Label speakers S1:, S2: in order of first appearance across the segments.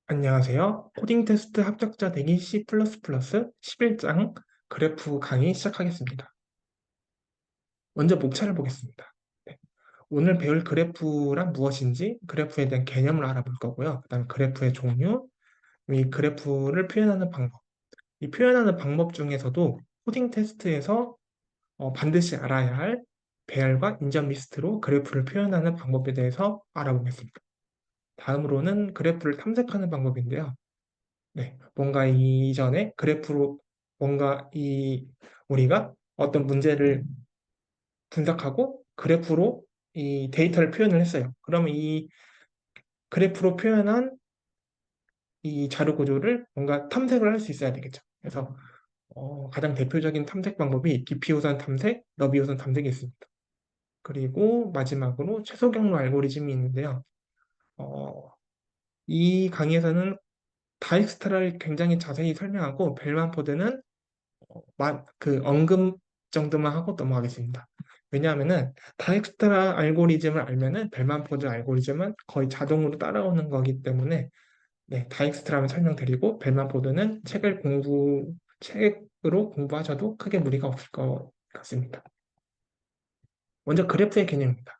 S1: 안녕하세요. 코딩 테스트 합격자 되기 C++ 11장 그래프 강의 시작하겠습니다. 먼저 목차를 보겠습니다. 네. 오늘 배울 그래프란 무엇인지, 그래프에 대한 개념을 알아볼 거고요. 그 다음에 그래프의 종류, 이 그래프를 표현하는 방법. 이 표현하는 방법 중에서도 코딩 테스트에서 반드시 알아야 할 배열과 인정 리스트로 그래프를 표현하는 방법에 대해서 알아보겠습니다. 다음으로는 그래프를 탐색하는 방법인데요. 네, 뭔가 이전에 그래프로 뭔가 우리가 어떤 문제를 분석하고 그래프로 이 데이터를 표현을 했어요. 그러면 이 그래프로 표현한 이 자료 구조를 뭔가 탐색을 할 수 있어야 되겠죠. 그래서 가장 대표적인 탐색 방법이 깊이 우선 탐색, 너비 우선 탐색이 있습니다. 그리고 마지막으로 최소 경로 알고리즘이 있는데요. 어, 이 강의에서는 다익스트라를 굉장히 자세히 설명하고 벨만 포드는 그 언급 정도만 하고 넘어가겠습니다. 왜냐하면은 다익스트라 알고리즘을 알면은 벨만 포드 알고리즘은 거의 자동으로 따라오는 거기 때문에 네, 다익스트라만 설명드리고 벨만 포드는 책으로 공부하셔도 크게 무리가 없을 것 같습니다. 먼저 그래프의 개념입니다.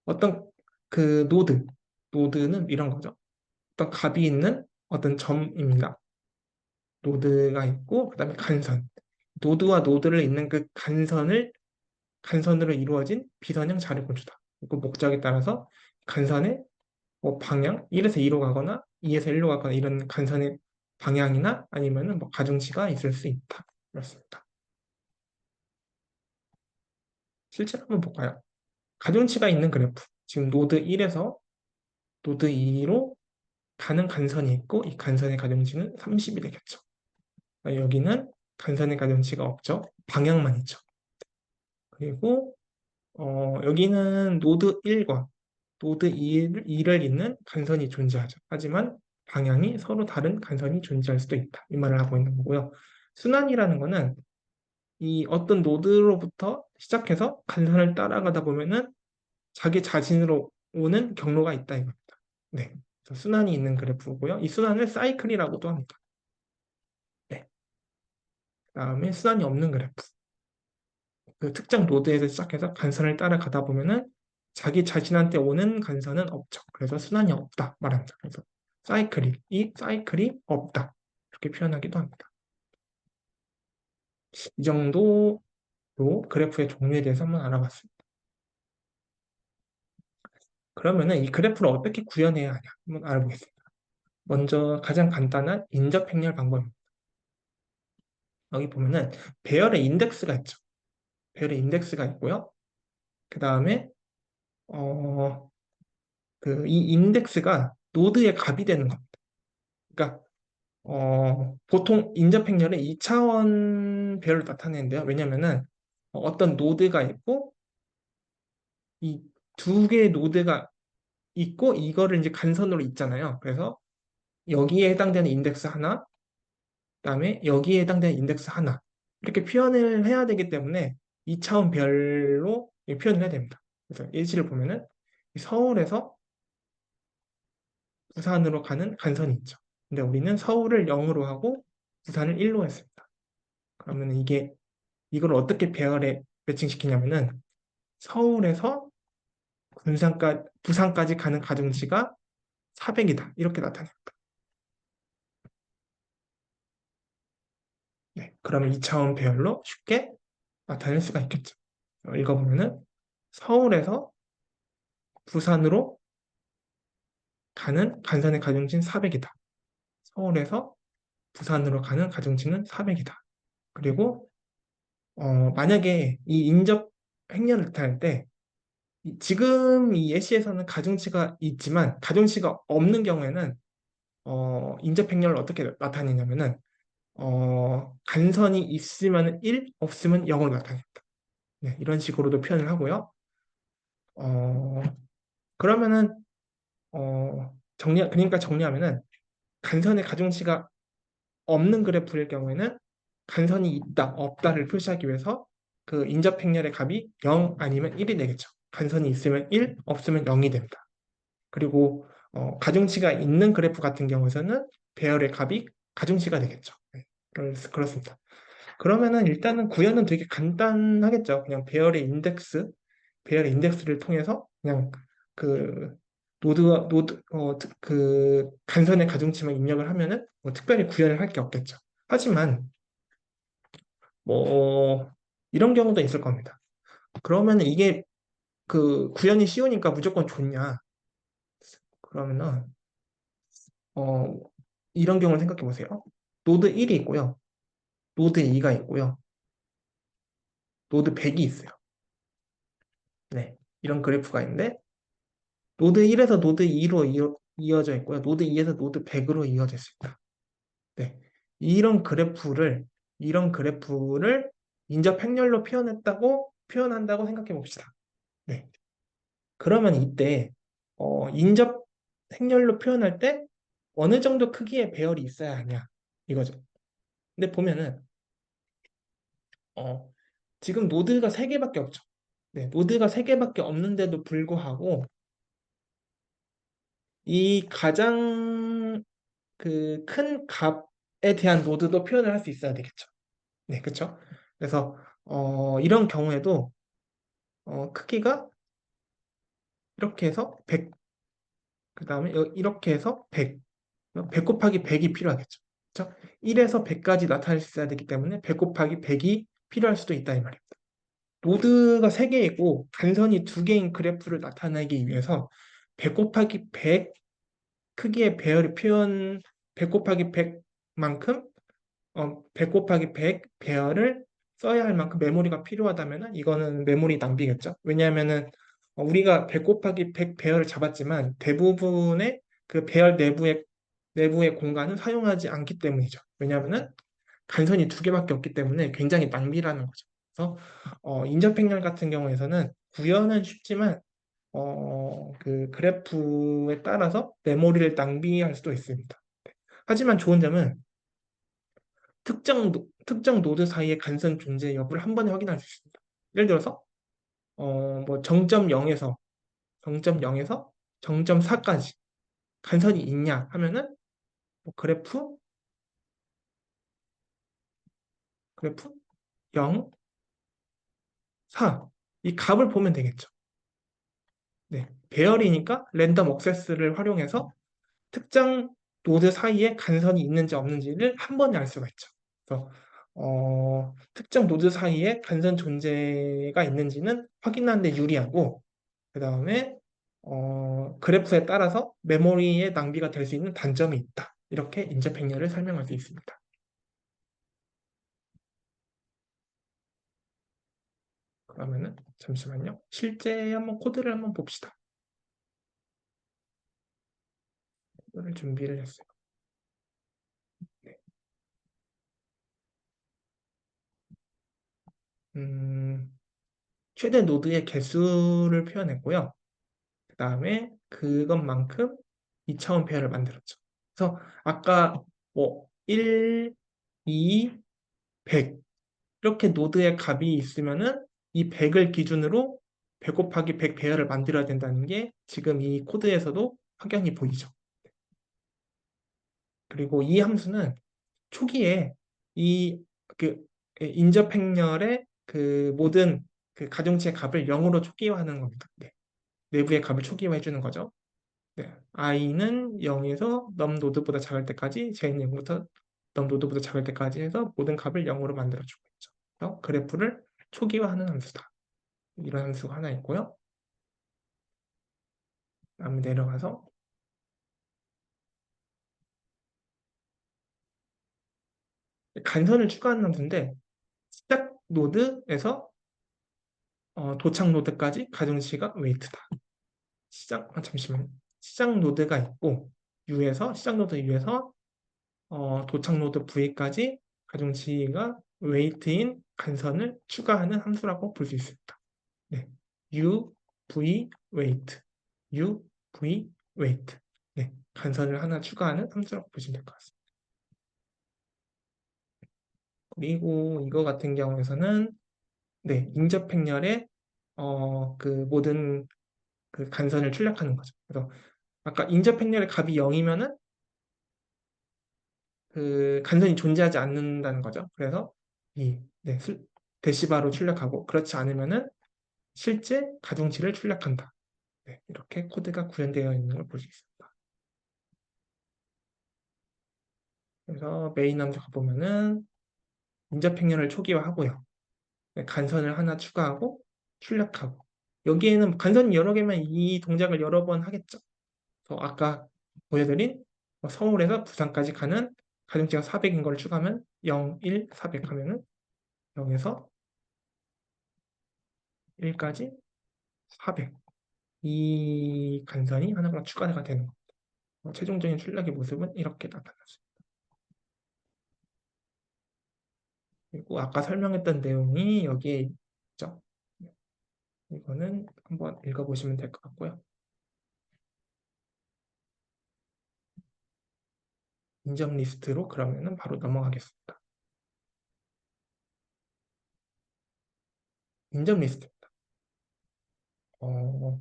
S1: 어떤 그 노드는 이런 거죠. 어떤 값이 있는 어떤 점입니다. 노드가 있고 그다음에 간선. 노드와 노드를 잇는 그 간선으로 이루어진 비선형 자료 구조다. 그 목적에 따라서 간선의 뭐 방향 1에서 2로 가거나 2에서 1로 가거나 이런 간선의 방향이나 아니면은 뭐 가중치가 있을 수 있다. 그렇습니다. 실제로 한번 볼까요? 가중치가 있는 그래프. 지금 노드 1에서 노드 2로 가는 간선이 있고 이 간선의 가중치는 30이 되겠죠. 여기는 간선의 가중치가 없죠. 방향만 있죠. 그리고 여기는 노드 1과 노드 2를 잇는 간선이 존재하죠. 하지만 방향이 서로 다른 간선이 존재할 수도 있다. 이 말을 하고 있는 거고요. 순환이라는 거는 이 어떤 노드로부터 시작해서 간선을 따라가다 보면은 자기 자신으로 오는 경로가 있다 이겁니다. 네. 그래서 순환이 있는 그래프고요. 이 순환을 사이클이라고도 합니다. 네. 그다음에 순환이 없는 그래프. 그 특정 노드에서 시작해서 간선을 따라가다 보면은 자기 자신한테 오는 간선은 없죠. 그래서 순환이 없다 말합니다. 그래서 이 사이클이 없다 이렇게 표현하기도 합니다. 이 정도로 그래프의 종류에 대해서 한번 알아봤습니다. 그러면은 이 그래프를 어떻게 구현해야 하냐 한번 알아보겠습니다. 먼저 가장 간단한 인접 행렬 방법입니다. 여기 보면은 배열의 인덱스가 있죠. 배열의 인덱스가 있고요. 그 다음에 이 인덱스가 노드의 값이 되는 겁니다. 그러니까 보통 인접행렬은 2차원 배열로 나타내는데요. 왜냐면은 어떤 노드가 있고 이 두 개의 노드가 있고 이거를 이제 간선으로 잇잖아요. 그래서 여기에 해당되는 인덱스 하나, 그다음에 여기에 해당되는 인덱스 하나 이렇게 표현을 해야 되기 때문에 2차원 별로 표현을 해야 됩니다. 그래서 예시를 보면은 서울에서 부산으로 가는 간선이 있죠. 근데 우리는 서울을 0으로 하고 부산을 1로 했습니다. 그러면 이걸 어떻게 배열에 매칭시키냐면은 서울에서 부산까지 가는 가중치가 400이다. 이렇게 나타냅니다. 네, 그러면 2차원 배열로 쉽게 나타낼 수가 있겠죠. 읽어보면은 서울에서 부산으로 가는 간선의 가중치는 400이다. 서울에서 부산으로 가는 가중치는 400이다. 그리고 만약에 이 인접 행렬을 나타낼 때 지금 이 예시에서는 가중치가 있지만 가중치가 없는 경우에는 인접 행렬을 어떻게 나타내냐면은 간선이 있으면 1, 없으면 0으로 나타냅니다. 네, 이런 식으로도 표현을 하고요. 어, 그러면은 그러니까 정리하면은 간선의 가중치가 없는 그래프일 경우에는 간선이 있다, 없다를 표시하기 위해서 그 인접 행렬의 값이 0 아니면 1이 되겠죠. 간선이 있으면 1, 없으면 0이 됩니다. 그리고 가중치가 있는 그래프 같은 경우에는 배열의 값이 가중치가 되겠죠. 네, 그렇습니다. 그러면은 일단은 구현은 되게 간단하겠죠. 그냥 배열의 인덱스를 통해서 그냥 그 그 간선의 가중치만 입력을 하면은 뭐 특별히 구현을 할 게 없겠죠. 하지만 뭐 이런 경우도 있을 겁니다. 그러면은 이게 그 구현이 쉬우니까 무조건 좋냐? 그러면은 어 이런 경우를 생각해 보세요. 노드 1이 있고요. 노드 2가 있고요. 노드 100이 있어요. 네. 이런 그래프가 있는데 노드 1에서 노드 2로 이어져 있고요. 노드 2에서 노드 100으로 이어져 있습니다. 네. 이런 그래프를 인접 행렬로 표현한다고 생각해 봅시다. 네. 그러면 이때 인접 행렬로 표현할 때 어느 정도 크기의 배열이 있어야 하냐 이거죠. 근데 보면은 어, 지금 노드가 3개밖에 없죠. 네, 노드가 3개밖에 없는데도 불구하고 이 가장 그 큰 값에 대한 노드도 표현을 할 수 있어야 되겠죠. 네, 그렇죠. 그래서 이런 경우에도 크기가 이렇게 해서 100, 그다음에 이렇게 해서 100 곱하기 100이 필요하겠죠. 그렇죠? 1에서 100까지 나타낼 수 있어야 되기 때문에 100 곱하기 100이 필요할 수도 있다 이 말입니다. 노드가 3개이고 간선이 2개인 그래프를 나타내기 위해서 100 곱하기 100 크기의 배열의 표현 100 곱하기 100만큼 100 곱하기 100 배열을 써야 할 만큼 메모리가 필요하다면 이거는 메모리 낭비겠죠. 왜냐하면은 우리가 100 곱하기 100 배열을 잡았지만 대부분의 그 배열 내부의 공간은 사용하지 않기 때문이죠. 왜냐하면은 간선이 2개밖에 없기 때문에 굉장히 낭비라는 거죠. 그래서 인접행렬 같은 경우에서는 구현은 쉽지만 그 그래프에 따라서 메모리를 낭비할 수도 있습니다. 하지만 좋은 점은 특정 노드 사이의 간선 존재 여부를 한 번에 확인할 수 있습니다. 예를 들어서 뭐 0.0에서 0.4까지 간선이 있냐 하면은 뭐 그래프 0, 4 이 값을 보면 되겠죠. 네, 배열이니까 랜덤 억세스를 활용해서 특정 노드 사이에 간선이 있는지 없는지를 한 번에 알 수가 있죠. 그래서 특정 노드 사이에 간선 존재가 있는지는 확인하는 데 유리하고 그 다음에 그래프에 따라서 메모리의 낭비가 될 수 있는 단점이 있다. 이렇게 인접행렬을 설명할 수 있습니다. 그러면은 잠시만요. 실제 한번 코드를 한번 봅시다. 코드를 준비를 했어요. 네. 음, 최대 노드의 개수를 표현했고요. 그 다음에 그것만큼 2차원 배열을 만들었죠. 그래서 아까 뭐 1, 2, 100 이렇게 노드의 값이 있으면은 이 100을 기준으로 100 곱하기 100 배열을 만들어야 된다는 게 지금 이 코드에서도 확연히 보이죠. 그리고 이 함수는 초기에 이 그 인접 행렬의 그 모든 그 가중치의 값을 0으로 초기화하는 겁니다. 네. 내부의 값을 초기화해 주는 거죠. 네. i는 0에서 넘 노드보다 작을 때까지 j는 0부터 넘 노드보다 작을 때까지 해서 모든 값을 0으로 만들어 주고 있죠. 그래서 그래프를 초기화하는 함수다. 이런 함수가 하나 있고요. 다음에 내려가서 간선을 추가하는 함수인데 시작 노드에서 도착 노드까지 가중치가 웨이트다. 잠시만. 시작 노드가 있고 시작 노드 U에서 도착 노드 V까지 가중치가 웨이트인 간선을 추가하는 함수라고 볼 수 있습니다. 네. U, V, weight. U, V, weight. 네. 간선을 하나 추가하는 함수라고 보시면 될 것 같습니다. 그리고 이거 같은 경우에서는 네, 인접 행렬에 그 모든 그 간선을 출력하는 거죠. 그래서 아까 인접 행렬의 값이 0이면은 그 간선이 존재하지 않는다는 거죠. 그래서 네, 대시바로 출력하고 그렇지 않으면은 실제 가중치를 출력한다. 네, 이렇게 코드가 구현되어 있는 걸 볼 수 있습니다. 그래서 메인 함수 가보면은 인접 행렬을 초기화하고요. 네, 간선을 하나 추가하고 출력하고 여기에는 간선이 여러 개면 이 동작을 여러 번 하겠죠. 그래서 아까 보여드린 서울에서 부산까지 가는 가중치가 400인 걸 추가하면 0, 1, 400 하면은 0에서 1까지 400. 이 간선이 하나가 추가가 되는 거. 최종적인 출력의 모습은 이렇게 나타났습니다. 그리고 아까 설명했던 내용이 여기에 있죠. 이거는 한번 읽어보시면 될 것 같고요. 인접 리스트로 그러면은 바로 넘어가겠습니다. 인접 리스트. 어,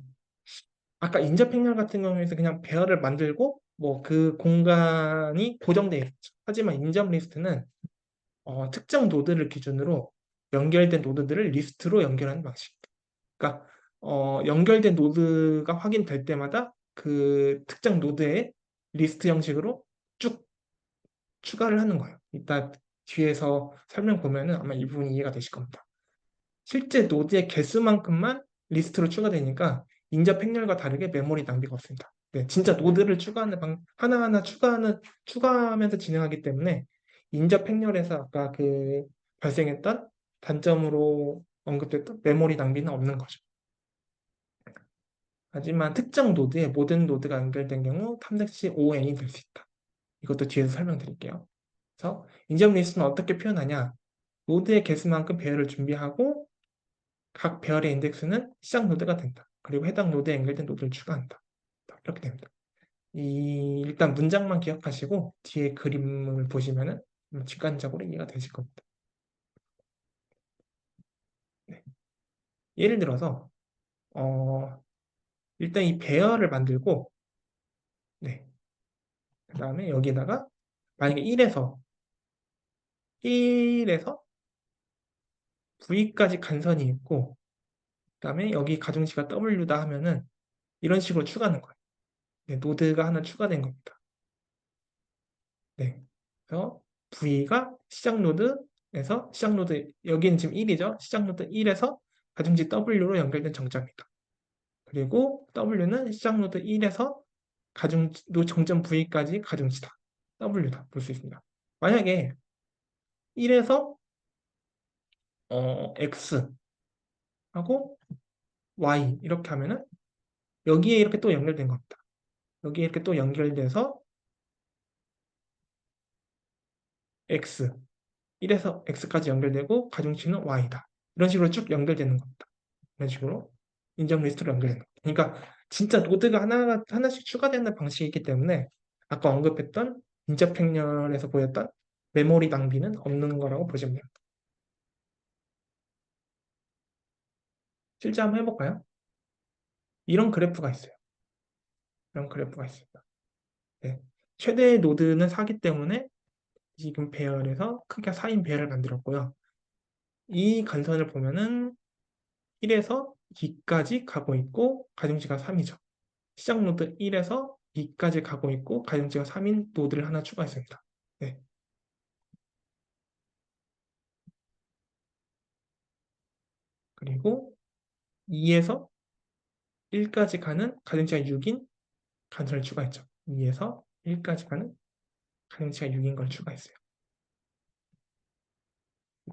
S1: 아까 인접 행렬 같은 경우에서 그냥 배열을 만들고 뭐 그 공간이 고정되어 있죠. 하지만 인접 리스트는 특정 노드를 기준으로 연결된 노드들을 리스트로 연결하는 방식. 그러니까 연결된 노드가 확인될 때마다 그 특정 노드에 리스트 형식으로 쭉 추가를 하는 거예요. 이따 뒤에서 설명 보면은 아마 이 부분이 이해가 되실 겁니다. 실제 노드의 개수만큼만 리스트로 추가되니까 인접 행렬과 다르게 메모리 낭비가 없습니다. 네, 진짜 노드를 추가하는 하나하나 추가하면서 진행하기 때문에 인접 행렬에서 아까 그 발생했던 단점으로 언급됐던 메모리 낭비는 없는 거죠. 하지만 특정 노드에 모든 노드가 연결된 경우 탐색시 ON이 될 수 있다. 이것도 뒤에서 설명드릴게요. 그래서 인접 리스트는 어떻게 표현하냐? 노드의 개수만큼 배열을 준비하고 각 배열의 인덱스는 시작 노드가 된다. 그리고 해당 노드에 연결된 노드를 추가한다. 이렇게 됩니다. 일단 문장만 기억하시고 뒤에 그림을 보시면은 직관적으로 이해가 되실 겁니다. 네. 예를 들어서 어, 일단 이 배열을 만들고 네. 그다음에 여기다가 만약에 1에서 V까지 간선이 있고 그다음에 여기 가중치가 W다 하면은 이런 식으로 추가하는 거예요. 네, 노드가 하나 추가된 겁니다. 네. 그래서 V가 시작 노드 여기는 지금 1이죠. 시작 노드 1에서 가중치 W로 연결된 정점이다. 그리고 W는 시작 노드 1에서 정점 V까지 가중치다. W다. 볼 수 있습니다. 만약에 1에서 X 하고 Y 이렇게 하면은 여기에 이렇게 또 연결된 겁니다. 여기에 이렇게 또 연결돼서 X 1에서 X까지 연결되고 가중치는 Y다. 이런 식으로 쭉 연결되는 겁니다. 이런 식으로 인정 리스트로 연결되는 겁니다. 그러니까 진짜 노드가 하나씩 추가되는 방식이기 때문에 아까 언급했던 인접 행렬에서 보였던 메모리 낭비는 없는 거라고 보시면 됩니다. 실제 한번 해볼까요? 이런 그래프가 있어요. 이런 그래프가 있습니다. 네. 최대의 노드는 4기 때문에 지금 배열에서 크게 4인 배열을 만들었고요. 이 간선을 보면은 1에서 2까지 가고 있고 가중치가 3이죠. 시작 노드 1에서 2까지 가고 있고 가중치가 3인 노드를 하나 추가했습니다. 네. 그리고 2에서 1까지 가는 가중치가 6인 간선을 추가했죠. 2에서 1까지 가는 가중치가 6인 걸 추가했어요.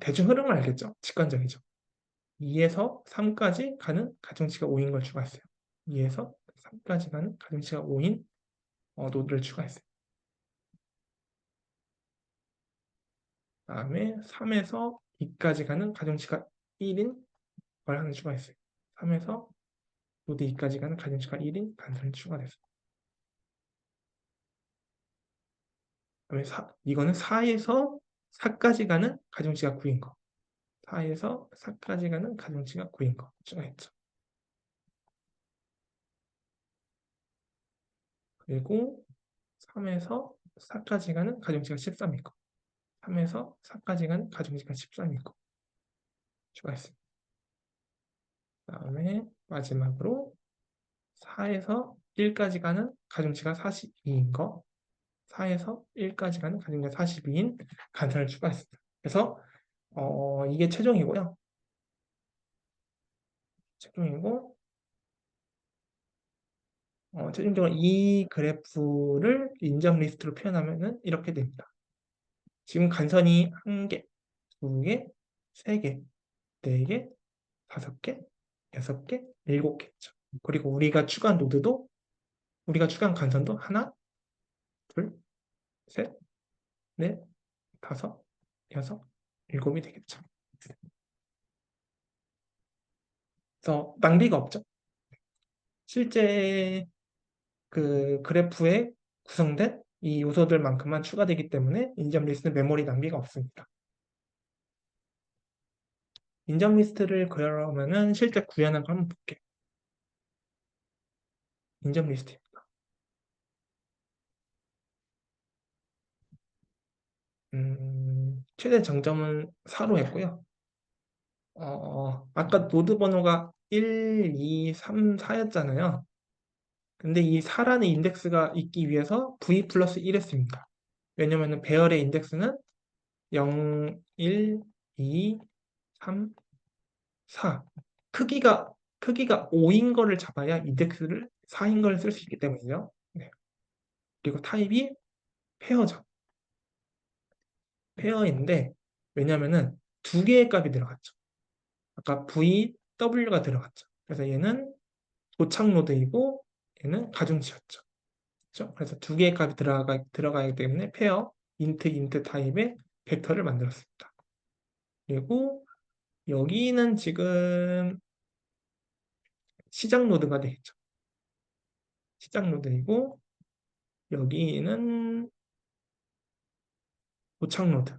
S1: 대충 흐름을 알겠죠? 직관적이죠. 2에서 3까지 가는 가중치가 5인 걸 추가했어요. 2에서 3까지 가는 가중치가 5인 노드를 추가했어요. 다음에 3에서 2까지 가는 가중치가 1인 걸 하나 추가했어요. 3에서 노드 2까지 가는 가중치가 1인 간선이 추가됐어요. 그다음에 이거는 4에서 4까지 가는 가중치가 9인 거. 4에서 4까지 가는 가중치가 9인 거 추가했죠. 그리고 3에서 4까지 가는 가중치가 13이고 3에서 4까지 가는 가중치가 13이고 추가했습니다. 그다음에 마지막으로 4에서 1까지 가는 가중치가 42인 거 4에서 1까지 가는 가중치가 42인 간선을 추가했습니다. 그래서 이게 최종이고요. 최종이고 최종적으로 이 그래프를 인정 리스트로 표현하면은 이렇게 됩니다. 지금 간선이 1개, 2개, 3개, 4개, 5개, 6개, 7개죠. 그리고 우리가 추가한 간선도 하나, 둘, 셋, 넷, 다섯, 여섯, 일곱이 되겠죠. 그래서 낭비가 없죠. 실제 그 그래프에 구성된 이 요소들만큼만 추가되기 때문에 인점 리스트는 메모리 낭비가 없습니다. 인점 리스트를 그려면은 실제 구현한 거 한번 볼게요. 인점 리스트입니다. 최대 정점은 4로 했고요. 아까 노드 번호가 1, 2, 3, 4였잖아요. 근데 이 4라는 인덱스가 있기 위해서 v 플러스 1 했습니다. 왜냐면은 배열의 인덱스는 0, 1, 2, 3, 4. 크기가 5인 거를 잡아야 인덱스를 4인 걸 쓸 수 있기 때문이죠. 네. 그리고 타입이 페어죠. 페어인데 왜냐면은 두 개의 값이 들어갔죠. 아까 v, w가 들어갔죠. 그래서 얘는 도착 노드이고 얘는 가중치였죠. 그렇죠? 그래서 두 개의 값이 들어가기 때문에 페어, 인트 타입의 벡터를 만들었습니다. 그리고 여기는 지금 시작 노드가 되겠죠. 시작 노드이고 여기는 도착 노드,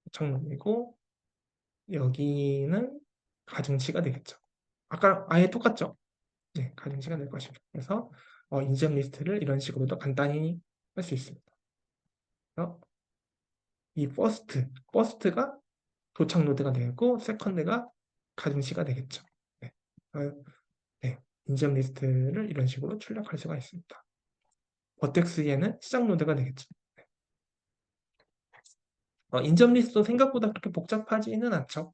S1: 도착 노드이고 여기는 가중치가 되겠죠. 아까 아예 똑같죠? 네, 가중치가 될 것입니다. 그래서 인지점 리스트를 이런 식으로도 간단히 할 수 있습니다. 그래서 이 퍼스트가 도착 노드가 되고 세컨드가 가중치가 되겠죠. 네. 네. 인지점 리스트를 이런 식으로 출력할 수가 있습니다. 버텍스에는 시작 노드가 되겠죠. 인점 리스트도 생각보다 그렇게 복잡하지는 않죠.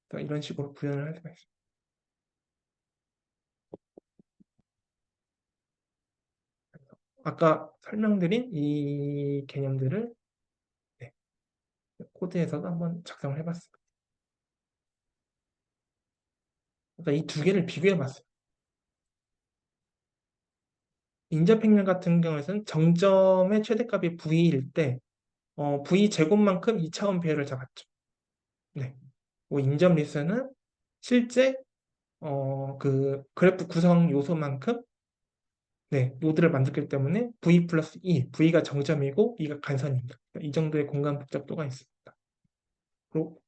S1: 그러니까 이런 식으로 구현을 할 수가 있습니다. 아까 설명드린 이 개념들을 네, 코드에서도 한번 작성을 해봤습니다. 그러니까 이 두 개를 비교해봤어요. 인접행렬 같은 경우에는 정점의 최대값이 v일 때 v 제곱만큼 2차원 배열을 잡았죠. 네. 인점 리스트는 실제 그 그래프 구성 요소만큼 네, 노드를 만들기 때문에 v 플러스 2, v가 정점이고 2가 간선입니다. 이 정도의 공간 복잡도가 있습니다.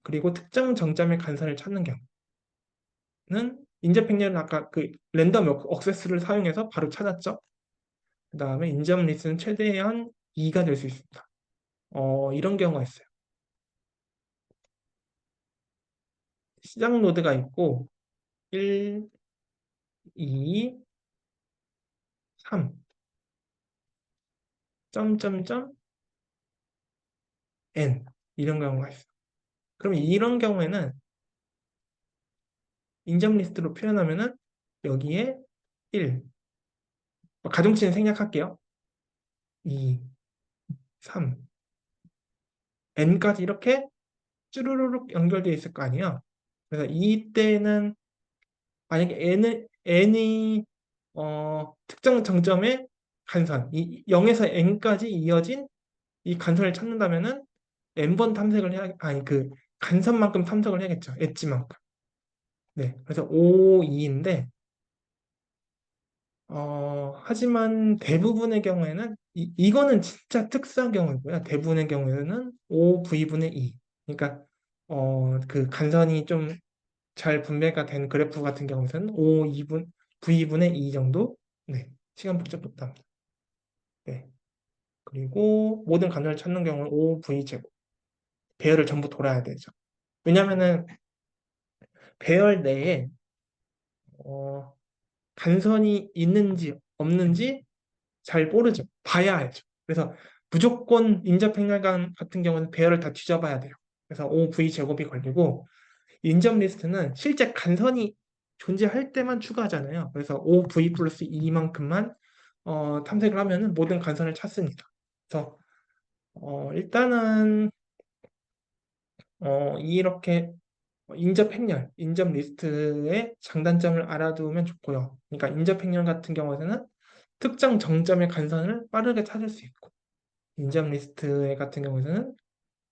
S1: 그리고 특정 정점의 간선을 찾는 경우는 인접행렬은 아까 그 랜덤 억세스를 사용해서 바로 찾았죠. 그 다음에 인접 리스트는 최대한 2가 될 수 있습니다. 이런 경우가 있어요. 시작 노드가 있고 1, 2, 3 점점점 n 이런 경우가 있어요. 그럼 이런 경우에는 인접 리스트로 표현하면은 여기에 1, 가중치는 생략할게요. 2, 3, n까지 이렇게 쭈루루룩 연결되어 있을 거 아니에요. 그래서 이때는 만약에 n이 특정 정점의 간선, 0에서 n까지 이어진 이 간선을 찾는다면은 n번 탐색을 해야, 아니 그 간선만큼 탐색을 해야겠죠. 엣지만큼. 네, 그래서 5, 2인데 하지만 대부분의 경우에는 이거는 진짜 특수한 경우이고요. 대부분의 경우에는 5V분의 2. 그러니까 그 간선이 좀 잘 분배가 된 그래프 같은 경우에는 5, 2분, V분의 2 정도 네, 시간 복잡부터 합니다. 네. 그리고 모든 간선을 찾는 경우는 5V 제곱. 배열을 전부 돌아야 되죠. 왜냐면은 배열 내에 어, 간선이 있는지 없는지 잘 모르죠. 봐야 알죠. 그래서 무조건 인접행렬간 같은 경우는 배열을 다 뒤져봐야 돼요. 그래서 5V 제곱이 걸리고 인접 리스트는 실제 간선이 존재할 때만 추가하잖아요. 그래서 5V 플러스 2만큼만 탐색을 하면은 모든 간선을 찾습니다. 그래서 일단은 이렇게 인접 행렬, 인접 리스트의 장단점을 알아두면 좋고요. 그러니까 인접 행렬 같은 경우에는 특정 정점의 간선을 빠르게 찾을 수 있고, 인접 리스트 같은 경우에는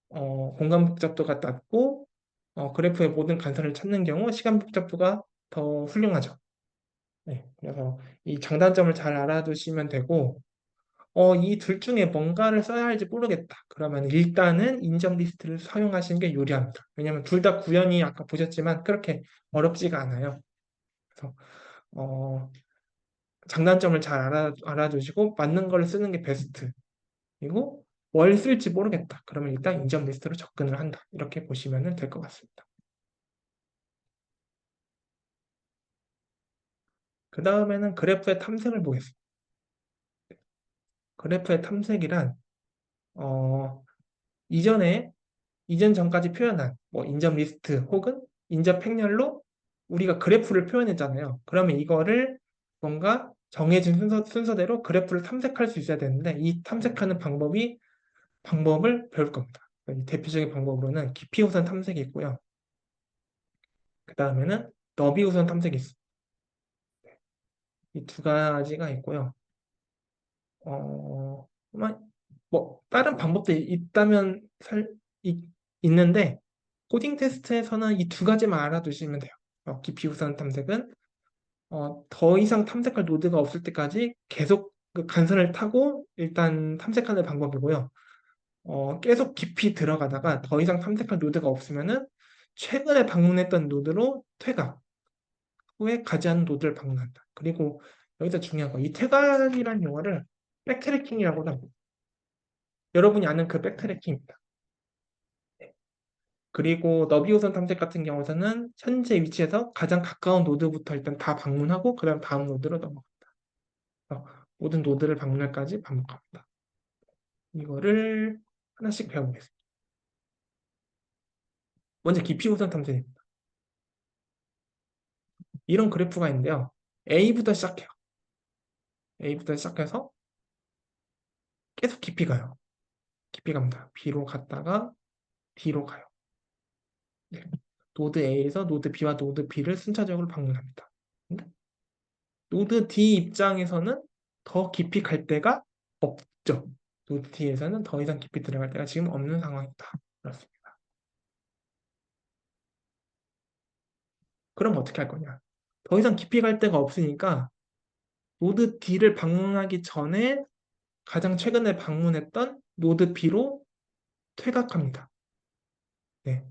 S1: 공간 복잡도가 낮고 그래프의 모든 간선을 찾는 경우 시간 복잡도가 더 훌륭하죠. 네, 그래서 이 장단점을 잘 알아두시면 되고, 이 둘 중에 뭔가를 써야 할지 모르겠다. 그러면 일단은 인접 리스트를 사용하시는 게 유리합니다. 왜냐하면 둘 다 구현이 아까 보셨지만 그렇게 어렵지가 않아요. 그래서 어, 장단점을 잘 알아두시고 맞는 걸 쓰는 게 베스트. 그리고 뭘 쓸지 모르겠다. 그러면 일단 인접 리스트로 접근을 한다. 이렇게 보시면 될 것 같습니다. 그 다음에는 그래프의 탐색을 보겠습니다. 그래프의 탐색이란 어, 이전에 이전 전까지 표현한 뭐 인접 리스트 혹은 인접 행렬로 우리가 그래프를 표현했잖아요. 그러면 이거를 뭔가 정해진 순서대로 그래프를 탐색할 수 있어야 되는데 이 탐색하는 방법을 배울 겁니다. 이 대표적인 방법으로는 깊이 우선 탐색이 있고요. 그 다음에는 너비 우선 탐색이 있습니다. 이 두 가지가 있고요. 아마 뭐 다른 방법도 있다면 있는데 코딩 테스트에서는 이 두 가지만 알아두시면 돼요. 깊이 우선 탐색은 더 이상 탐색할 노드가 없을 때까지 계속 그 간선을 타고 일단 탐색하는 방법이고요. 계속 깊이 들어가다가 더 이상 탐색할 노드가 없으면은 최근에 방문했던 노드로 퇴각 후에 가지 않은 노드를 방문한다. 그리고 여기서 중요한 거, 이 퇴각이라는 용어를 백트래킹이라고도 합니다. 여러분이 아는 그 백트래킹입니다. 그리고 너비우선 탐색 같은 경우에는 현재 위치에서 가장 가까운 노드부터 일단 다 방문하고 그다음 다음 노드로 넘어갑니다. 모든 노드를 방문할까지 반복합니다. 이거를 하나씩 배워보겠습니다. 먼저 깊이 우선 탐색입니다. 이런 그래프가 있는데요. A부터 시작해요. A부터 시작해서 계속 깊이 가요. 깊이 갑니다. B로 갔다가 D로 가요. 네. 노드 A에서 노드 B와 노드 B를 순차적으로 방문합니다. 근데 노드 D 입장에서는 더 깊이 갈 데가 없죠. 노드 D에서는 더 이상 깊이 들어갈 데가 지금 없는 상황이다. 그렇습니다. 그럼 어떻게 할 거냐? 더 이상 깊이 갈 데가 없으니까 노드 D를 방문하기 전에 가장 최근에 방문했던 노드 B로 퇴각합니다. 네,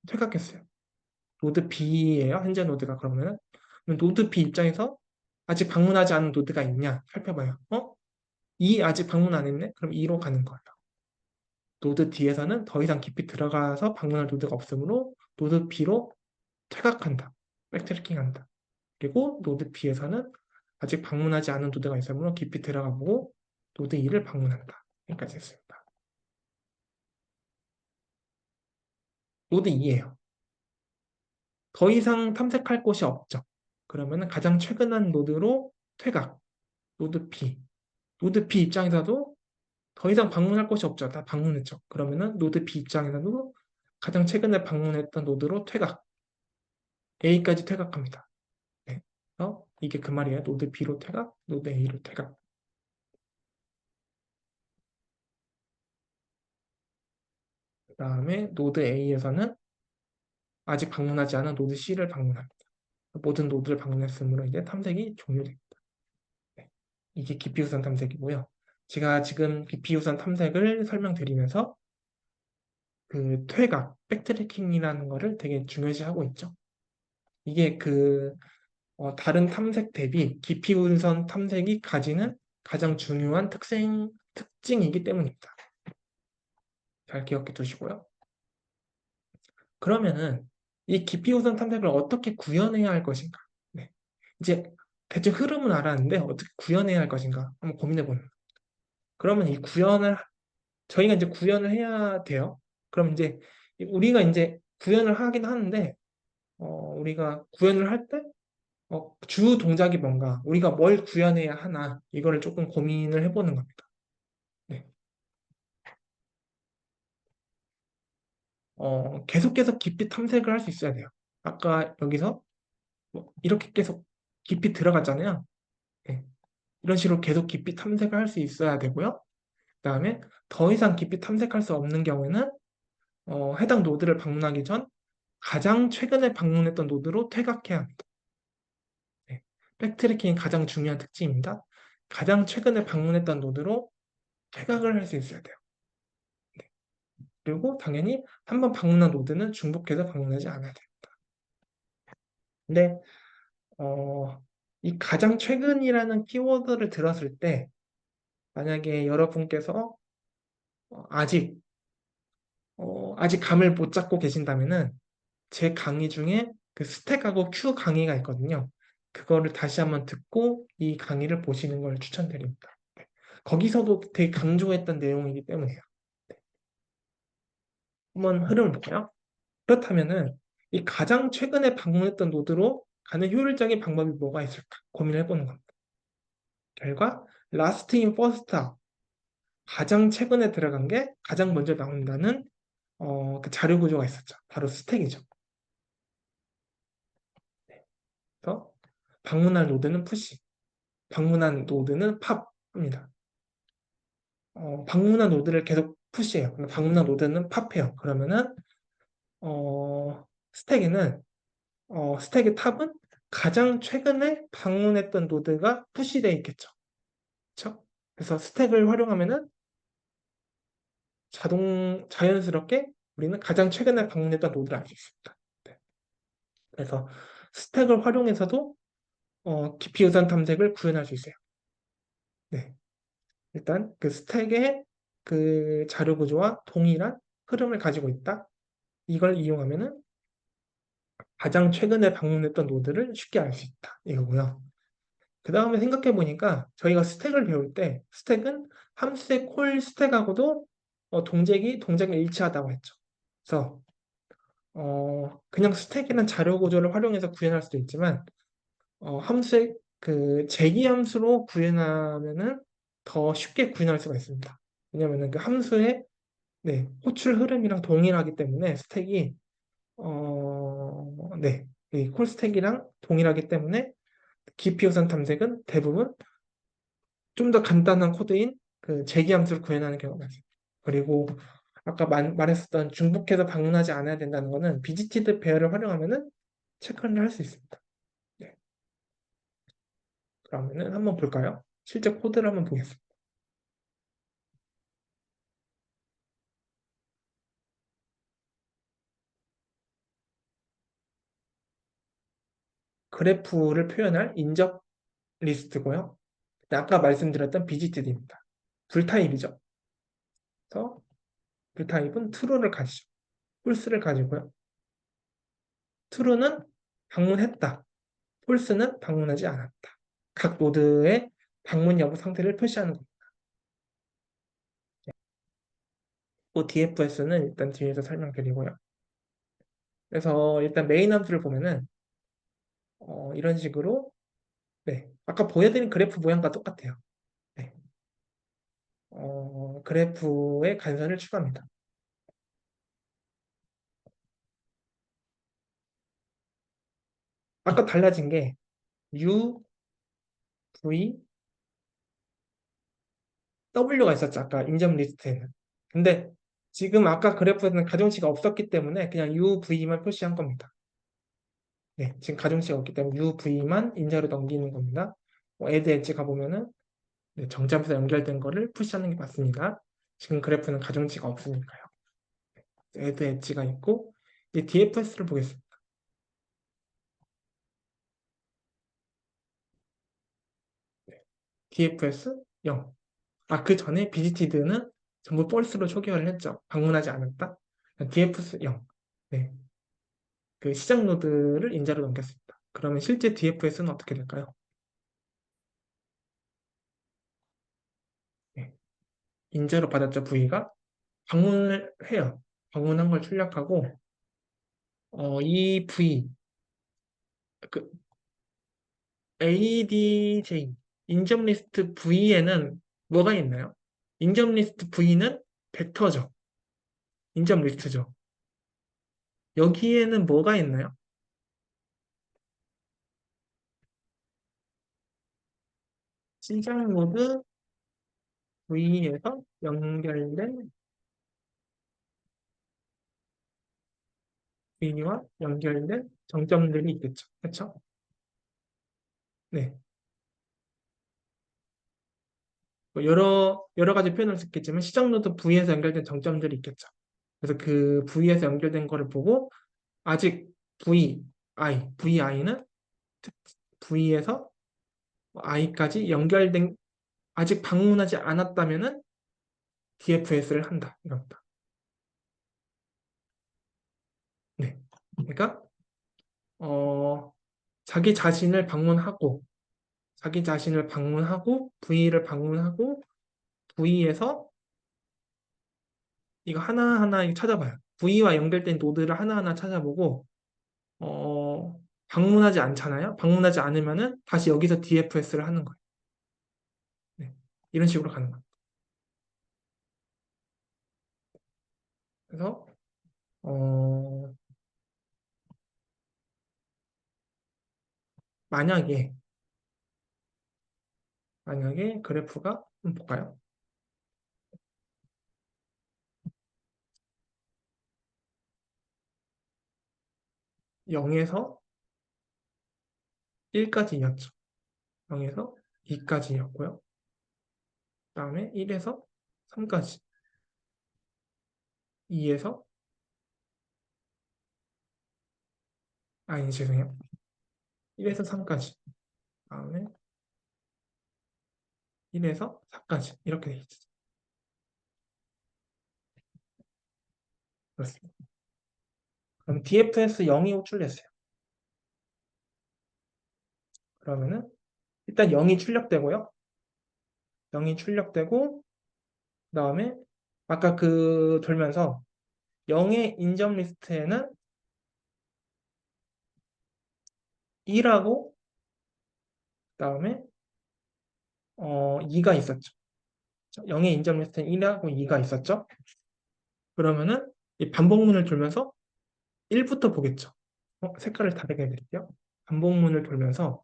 S1: 퇴각했어요. 노드 B예요. 현재 노드가 그러면 노드 B 입장에서 아직 방문하지 않은 노드가 있냐 살펴봐요. 2 아직 방문 안 했네? 그럼 2로 가는 거예요. 노드 D에서는 더 이상 깊이 들어가서 방문할 노드가 없으므로 노드 B로 퇴각한다. 백트래킹한다. 그리고 노드 B에서는 아직 방문하지 않은 노드가 있으므로 깊이 들어가보고 노드 E를 방문한다. 여기까지 했습니다. 노드 2예요. 더 이상 탐색할 곳이 없죠. 그러면 가장 최근한 노드로 퇴각, 노드 B. 노드 B 입장에서도 더 이상 방문할 곳이 없죠. 다 방문했죠. 그러면은 노드 B 입장에서도 가장 최근에 방문했던 노드로 퇴각, A까지 퇴각합니다. 네. 이게 그 말이에요. 노드 B로 퇴각, 노드 A로 퇴각. 그 다음에 노드 A에서는 아직 방문하지 않은 노드 C를 방문합니다. 모든 노드를 방문했으므로 이제 탐색이 종료됩니다. 네. 이게 깊이우선 탐색이고요. 제가 지금 깊이우선 탐색을 설명드리면서 그 퇴각, 백트래킹이라는 거를 되게 중요시하고 있죠. 이게 그 다른 탐색 대비 깊이 우선 탐색이 가지는 가장 중요한 특징이기 때문입니다. 잘 기억해 두시고요. 그러면은 이 깊이 우선 탐색을 어떻게 구현해야 할 것인가? 네. 이제 대충 흐름은 알았는데 어떻게 구현해야 할 것인가? 한번 고민해 보는. 그러면 이 구현을 저희가 이제 구현을 해야 돼요. 그럼 이제 우리가 이제 구현을 하긴 하는데 우리가 구현을 할 때 주 동작이 뭔가 우리가 뭘 구현해야 하나 이거를 조금 고민을 해보는 겁니다. 네. 계속 깊이 탐색을 할 수 있어야 돼요. 아까 여기서 뭐 이렇게 계속 깊이 들어갔잖아요. 네. 이런 식으로 계속 깊이 탐색을 할 수 있어야 되고요. 그다음에 더 이상 깊이 탐색할 수 없는 경우에는 해당 노드를 방문하기 전 가장 최근에 방문했던 노드로 퇴각해야 합니다. 네. 백트래킹이 가장 중요한 특징입니다. 가장 최근에 방문했던 노드로 퇴각을 할 수 있어야 돼요. 네. 그리고 당연히 한 번 방문한 노드는 중복해서 방문하지 않아야 돼요. 근데 이 가장 최근이라는 키워드를 들었을 때 만약에 여러분께서 아직 감을 못 잡고 계신다면은 제 강의 중에 그 스택하고 큐 강의가 있거든요. 그거를 다시 한번 듣고 이 강의를 보시는 걸 추천드립니다. 네. 거기서도 되게 강조했던 내용이기 때문에요. 한번 흐름을 볼까요? 그렇다면은 이 가장 최근에 방문했던 노드로 가는 효율적인 방법이 뭐가 있을까 고민을 해보는 겁니다. 결과 last in first out 가장 최근에 들어간 게 가장 먼저 나온다는 그 자료 구조가 있었죠. 바로 스택이죠. 그래서 방문한 노드는 푸시, 방문한 노드는 팝입니다. 방문한 노드를 계속 푸시해요. 방문한 노드는 팝해요. 그러면은 스택에는 스택의 탑은 가장 최근에 방문했던 노드가 푸시되어 있겠죠. 그렇죠? 그래서 스택을 활용하면은 자연스럽게 우리는 가장 최근에 방문했던 노드를 알 수 있습니다. 네. 그래서 스택을 활용해서도 깊이 의산 탐색을 구현할 수 있어요. 네. 일단 그 스택의 그 자료 구조와 동일한 흐름을 가지고 있다. 이걸 이용하면은 가장 최근에 방문했던 노드를 쉽게 알 수 있다. 이거고요. 그 다음에 생각해 보니까 저희가 스택을 배울 때 스택은 함수의 콜 스택하고도 동작이 일치하다고 했죠. 그래서 그냥 스택이라는 자료 구조를 활용해서 구현할 수도 있지만 함수의 그 제기 함수로 구현하면은 더 쉽게 구현할 수가 있습니다. 왜냐면은 그 함수의 네, 호출 흐름이랑 동일하기 때문에 스택이 네, 이 콜 스택이랑 동일하기 때문에 깊이 우선 탐색은 대부분 좀 더 간단한 코드인 그 제기 함수를 구현하는 경우가 있습니다. 그리고 아까 말했었던 중복해서 방문하지 않아야 된다는 거는 비지티드 배열을 활용하면은 체크를 할 수 있습니다. 네. 그러면은 한번 볼까요? 실제 코드를 한번 보겠습니다. 그래프를 표현할 인적 리스트고요. 아까 말씀드렸던 BGTD입니다. 불타입이죠. 그래서 불타입은 true를 가지죠. false를 가지고요. true는 방문했다. false는 방문하지 않았다. 각 노드의 방문 여부 상태를 표시하는 겁니다. 그 DFS는 일단 뒤에서 설명드리고요. 그래서 일단 메인 함수를 보면은 이런 식으로 네, 아까 보여드린 그래프 모양과 똑같아요. 네. 그래프의 간선을 추가합니다. 아까 달라진 게 U, V, W가 있었죠. 아까 인점 리스트에는. 근데 지금 아까 그래프에는 가중치가 없었기 때문에 그냥 U, V만 표시한 겁니다. 네, 지금 가중치가 없기 때문에 U, V만 인자로 넘기는 겁니다. add 엣지 가보면은 네, 정점에서 연결된 거를 푸시하는 게 맞습니다. 지금 그래프는 가중치가 없으니까요. add 엣지가 있고 이제 DFS를 보겠습니다. DFS 0. 아, 그 전에 visited는 전부 false로 초기화를 했죠. 방문하지 않았다. DFS 0. 네. 그 시작 노드를 인자로 넘겼습니다. 그러면 실제 DFS는 어떻게 될까요? 네. 인자로 받았죠, V가. 방문을 해요. 방문한 걸 출력하고, 이 V, 그 ADJ, 인접 리스트 V에는 뭐가 있나요? 인접 리스트 V는 벡터죠. 인접 리스트죠. 여기에는 뭐가 있나요? 시작 노드 V에서 연결된 V와 연결된 정점들이 있겠죠. 그렇죠? 네. 뭐 여러 가지 표현을 쓰겠지만 시작 노드 V에서 연결된 정점들이 있겠죠. 그래서 그 V에서 연결된 거를 보고 아직 VI는 V에서 I까지 연결된 아직 방문하지 않았다면은 DFS를 한다. 이겁니다. 네. 그러니까 어, 자기 자신을 방문하고 V를 방문하고 V에서 이거 하나하나 이거 찾아봐요. V와 연결된 노드를 하나하나 찾아보고 방문하지 않잖아요. 방문하지 않으면은 다시 여기서 DFS를 하는 거예요. 네. 이런 식으로 가는 거예요. 그래서 어, 만약에 그래프가 한번 볼까요? 0에서 1까지였죠. 0에서 2까지였고요. 그다음에 1에서 3까지, 2에서 아니 죄송해요. 1에서 3까지, 다음에 1에서 4까지 이렇게 돼 있어요. 그렇습니다. 그럼 DFS 0이 호출됐어요. 그러면은 일단 0이 출력되고요. 0이 출력되고 그다음에 아까 그 돌면서 0의 인접 리스트에는 2라고 그다음에 2가 있었죠. 0의 인접 리스트에 1하고 2가 있었죠. 그러면은 이 반복문을 돌면서 1부터 보겠죠. 색깔을 다르게 해드릴게요. 반복문을 돌면서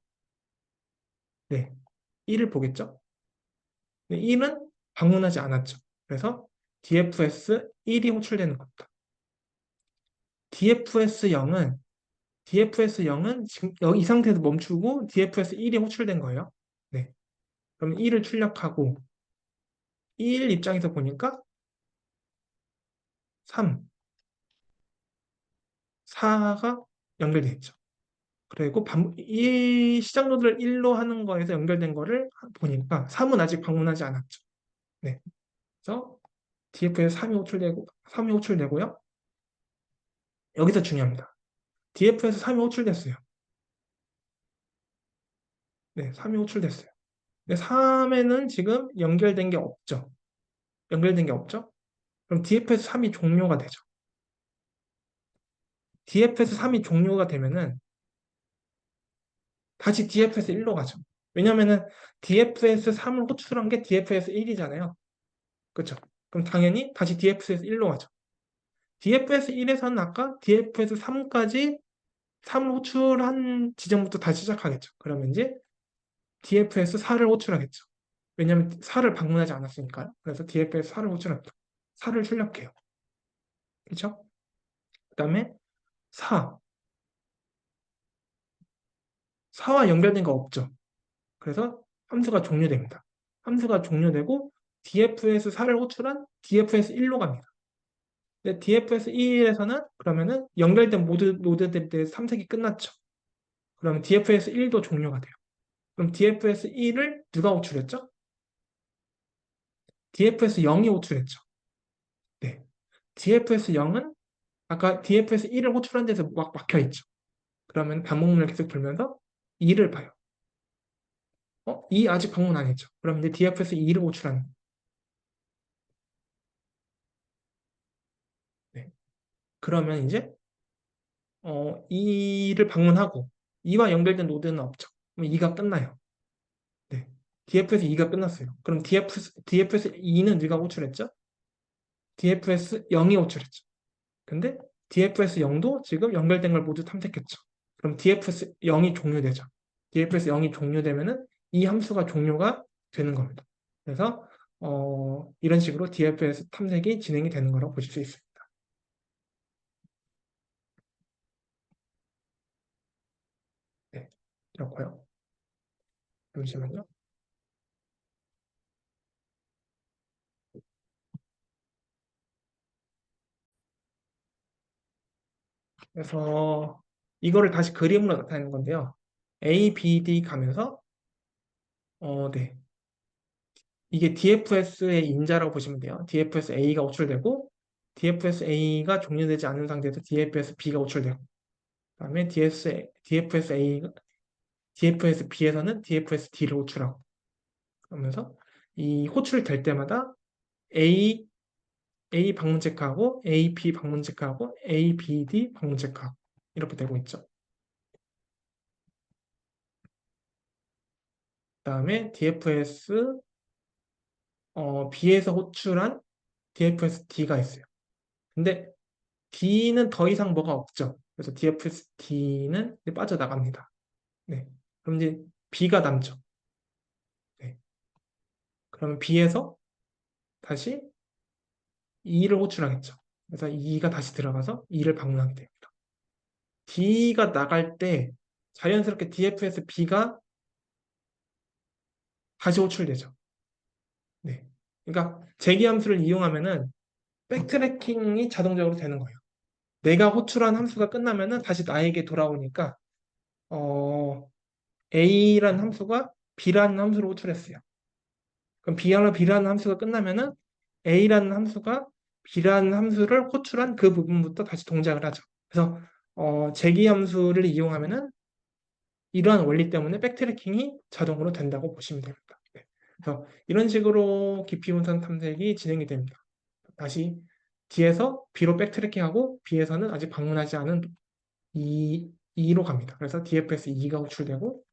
S1: 네, 1을 보겠죠. 네, 1은 방문하지 않았죠. 그래서 DFS 1이 호출되는 겁니다. DFS 0은 지금 이 상태에서 멈추고 DFS 1이 호출된 거예요. 네. 그럼 1을 출력하고 1 입장에서 보니까 3, 4가 연결돼 있죠. 그리고 이 시작 노드를 1로 하는 거에서 연결된 거를 보니까 3은 아직 방문하지 않았죠. 네. 그래서 DF에서 3이 호출되고요. 여기서 중요합니다. DF에서 3이 호출됐어요. 네, 3이 호출됐어요. 근데 3에는 지금 연결된 게 없죠. 연결된 게 없죠? 그럼 DF에서 3이 종료가 되죠. DF에서 3이 종료가 되면은 다시 DF에서 1로 가죠. 왜냐면은 DF에서 3을 호출한 게 DF에서 1이잖아요. 그렇죠? 그럼 당연히 다시 DF에서 1로 가죠. DFS 1에서는 아까 DFS 3까지 3을 호출한 지점부터 다시 시작하겠죠. 그러면 이제 DFS 4를 호출하겠죠. 왜냐하면 4를 방문하지 않았으니까요. 그래서 DFS 4를 호출합니다. 4를 출력해요. 그렇죠? 그 다음에 4. 4와 연결된 거 없죠. 그래서 함수가 종료됩니다. 함수가 종료되고 DFS 4를 호출한 DFS 1로 갑니다. 근데 DFS 1에서는 그러면은 연결된 모드 노드들에 대해서 탐색이 끝났죠. 그러면 DFS 1도 종료가 돼요. 그럼 DFS 1을 누가 호출했죠? DFS 0이 호출했죠. 네. DFS 0은 아까 DFS 1을 호출한 데서 막 막혀 있죠. 그러면 반복문을 계속 돌면서 2를 봐요. 2 아직 방문 안 했죠. 그럼 이제 DFS 2를 호출하는. 네. 그러면 이제 2를 방문하고 2와 연결된 노드는 없죠. 그럼 2가 끝나요. 네. DFS 2가 끝났어요. 그럼 DFS 2는 누가 호출했죠? DFS 0이 호출했죠. 근데 DFS 0도 지금 연결된 걸 모두 탐색했죠. 그럼 DFS 0이 종료되죠. DFS 0이 종료되면은 이 함수가 종료가 되는 겁니다. 그래서 이런 식으로 DFS 탐색이 진행이 되는 거라고 보실 수 있습니다. 네, 그렇고요. 잠시만요. 그래서 이거를 다시 그림으로 나타내는 건데요. A, B, D 가면서 네. 이게 DFS의 인자라고 보시면 돼요. DFS A가 호출되고 DFS A가 종료되지 않은 상태에서 DFS B가 호출되고 그다음에 DFS A, DFS B에서는 DFS D를 호출하고 그러면서 이 호출될 때마다 A, A 방문 체크하고 A, B 방문 체크하고 A, B, D 방문 체크하고 이렇게 되고 있죠. 그다음에 DFS B에서 호출한 DFS D가 있어요. 근데 D는 더 이상 뭐가 없죠. 그래서 DFS D는 빠져나갑니다. 네. 그럼 이제 B가 남죠. 네. 그러면 B에서 다시 2를 호출하겠죠. 그래서 2가 다시 들어가서 2를 방문하게 됩니다. D가 나갈 때 자연스럽게 DFS B가 다시 호출되죠. 네. 그러니까 재기함수를 이용하면은 백트래킹이 자동적으로 되는 거예요. 내가 호출한 함수가 끝나면은 다시 나에게 돌아오니까 어, A라는 함수가 B라는 함수를 호출했어요. 그럼 B라는 함수가 끝나면은 A라는 함수가 B라는 함수를 호출한 그 부분부터 다시 동작을 하죠. 그래서 재기 함수를 이용하면은 이러한 원리 때문에 백트래킹이 자동으로 된다고 보시면 됩니다. 네. 그래서 이런 식으로 깊이 분산 탐색이 진행이 됩니다. 다시 D에서 B로 백트래킹하고 B에서는 아직 방문하지 않은 2로 갑니다. 그래서 DFS 2가 호출되고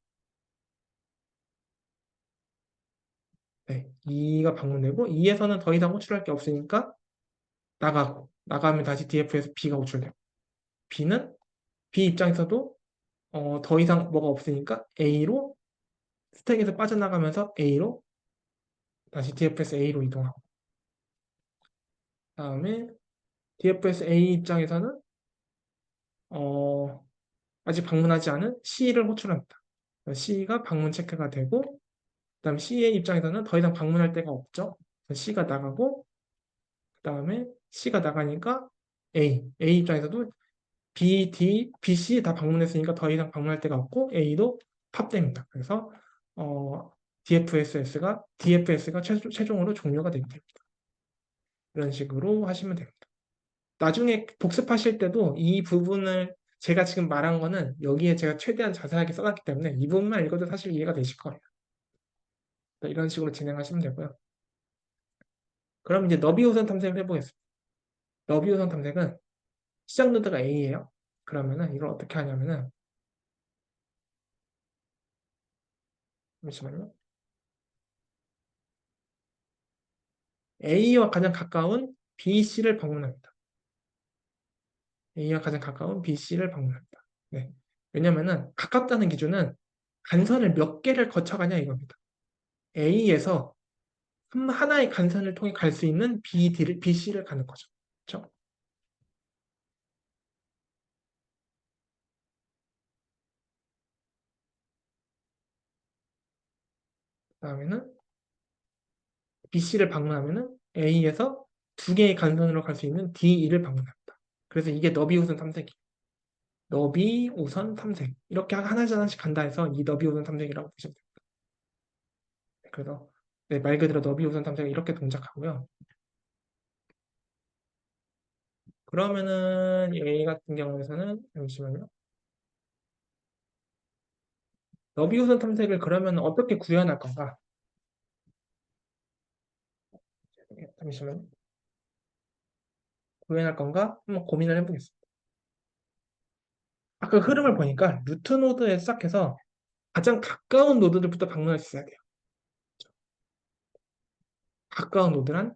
S1: 네, 2가 방문되고 2에서는 더 이상 호출할 게 없으니까 나가면 다시 DFS B가 호출돼요. B는 B 입장에서도 더 이상 뭐가 없으니까 A로 스택에서 빠져나가면서 A로 다시 DFS A로 이동하고 그다음에 DFS A 입장에서는 어, 아직 방문하지 않은 C를 호출합니다. C가 방문 체크가 되고 그다음 C의 입장에서는 더 이상 방문할 데가 없죠. C가 나가고 그다음에 C가 나가니까 A 입장에서도 B, D, B, C 다 방문했으니까 더 이상 방문할 데가 없고 A도 팝됩니다. 그래서 DFS가 최종으로 종료가 됩니다. 이런 식으로 하시면 됩니다. 나중에 복습하실 때도 이 부분을 제가 지금 말한 거는 여기에 제가 최대한 자세하게 써놨기 때문에 이 부분만 읽어도 사실 이해가 되실 거예요. 이런 식으로 진행하시면 되고요. 그럼 이제 너비우선 탐색을 해보겠습니다. 너비우선 탐색은 시작 노드가 A예요. 그러면은 이걸 어떻게 하냐면은 잠시만요. A와 가장 가까운 BC를 방문합니다. A와 가장 가까운 BC를 방문합니다. 네. 왜냐면은 가깝다는 기준은 간선을 몇 개를 거쳐가냐 이겁니다. A에서 하나의 간선을 통해 갈 수 있는 BC를 가는 거죠. 그렇죠? 그다음에는 BC를 방문하면은 A에서 두 개의 간선으로 갈 수 있는 D2를 방문합니다. 그래서 이게 너비우선 탐색이 너비 우선 탐색 이렇게 하나씩 간다 해서 이 너비 우선 탐색이라고 보시면 됩니다. 그래서 네, 말 그대로 너비 우선 탐색을 이렇게 동작하고요. 그러면은 A 같은 경우에서는 잠시만요. 너비 우선 탐색을 그러면 어떻게 구현할 건가? 잠시만요. 구현할 건가? 한번 고민을 해보겠습니다. 아까 흐름을 보니까 루트 노드에 시작해서 가장 가까운 노드들부터 방문할 수 있어야 돼요. 가까운 노드란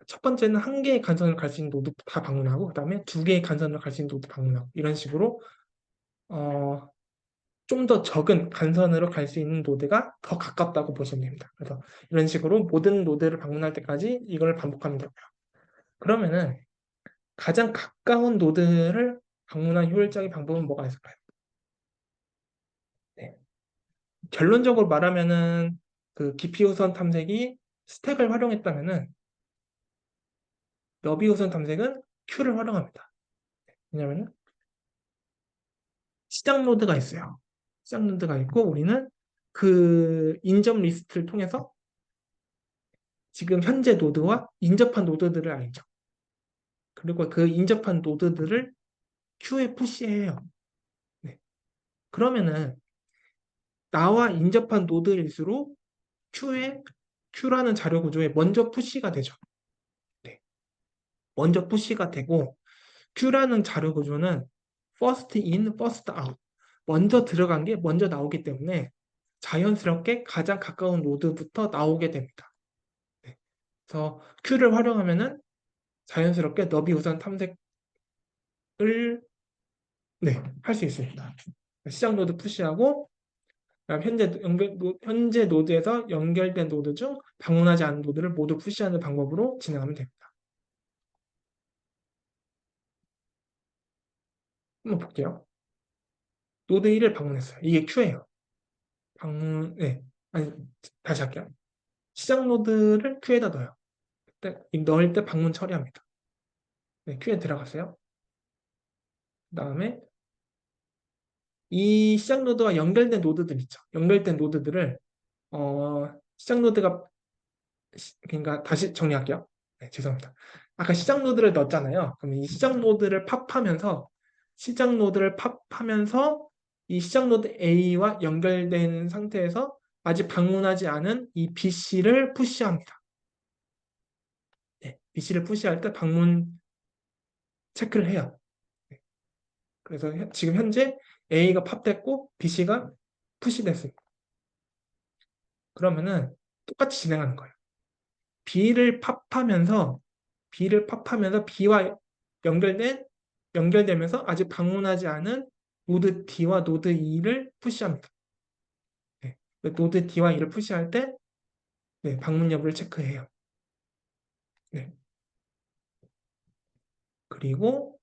S1: 첫 번째는 한 개의 간선을 갈 수 있는 노드 다 방문하고 그다음에 두 개의 간선을 갈 수 있는 노드 방문하고 이런 식으로 어, 좀 더 적은 간선으로 갈 수 있는 노드가 더 가깝다고 보시면 됩니다. 그래서 이런 식으로 모든 노드를 방문할 때까지 이걸 반복하면 되고요. 그러면은 가장 가까운 노드를 방문한 효율적인 방법은 뭐가 있을까요? 네. 결론적으로 말하면은 그 깊이 우선 탐색이 스택을 활용했다면은 너비 우선 탐색은 큐를 활용합니다. 왜냐면은 시작 노드가 있어요. 시작 노드가 있고 우리는 그 인접 리스트를 통해서 지금 현재 노드와 인접한 노드들을 알죠. 그리고 그 인접한 노드들을 큐에 푸시해요. 네. 그러면은 나와 인접한 노드일수록 큐에 큐라는 자료 구조에 먼저 푸시가 되죠. 네. 먼저 푸시가 되고 큐라는 자료 구조는 first in, first out. 먼저 들어간 게 먼저 나오기 때문에 자연스럽게 가장 가까운 노드부터 나오게 됩니다. 네. 그래서 큐를 활용하면은 자연스럽게 너비 우선 탐색을 네, 할 수 있습니다. 시작 노드 푸시하고 그다음 현재 노드에서 연결된 노드 중 방문하지 않은 노드를 모두 푸시하는 방법으로 진행하면 됩니다. 한번 볼게요. 노드 1을 방문했어요. 이게 Q예요. 네. 아니, 다시 할게요. 시작 노드를 Q에다 넣어요. 넣을 때 방문 처리합니다. 네, Q에 들어갔어요. 그 다음에 이 시작 노드와 연결된 노드들 있죠. 연결된 노드들을 시작 노드가 그러니까 다시 정리할게요. 네, 죄송합니다. 아까 시작 노드를 넣었잖아요. 그럼 이 시작 노드를 팝하면서 이 시작 노드 A와 연결된 상태에서 아직 방문하지 않은 이 BC를 푸시합니다. 네, BC를 푸시할 때 방문 체크를 해요. 네, 그래서 지금 현재 A가 팝됐고 BC가 푸시됐습니다. 그러면은 똑같이 진행하는 거예요. B를 팝하면서 B와 연결된 연결되면서 아직 방문하지 않은 노드 D와 노드 E를 푸시합니다. 네. 노드 D와 E를 푸시할 때 네, 방문 여부를 체크해요. 네. 그리고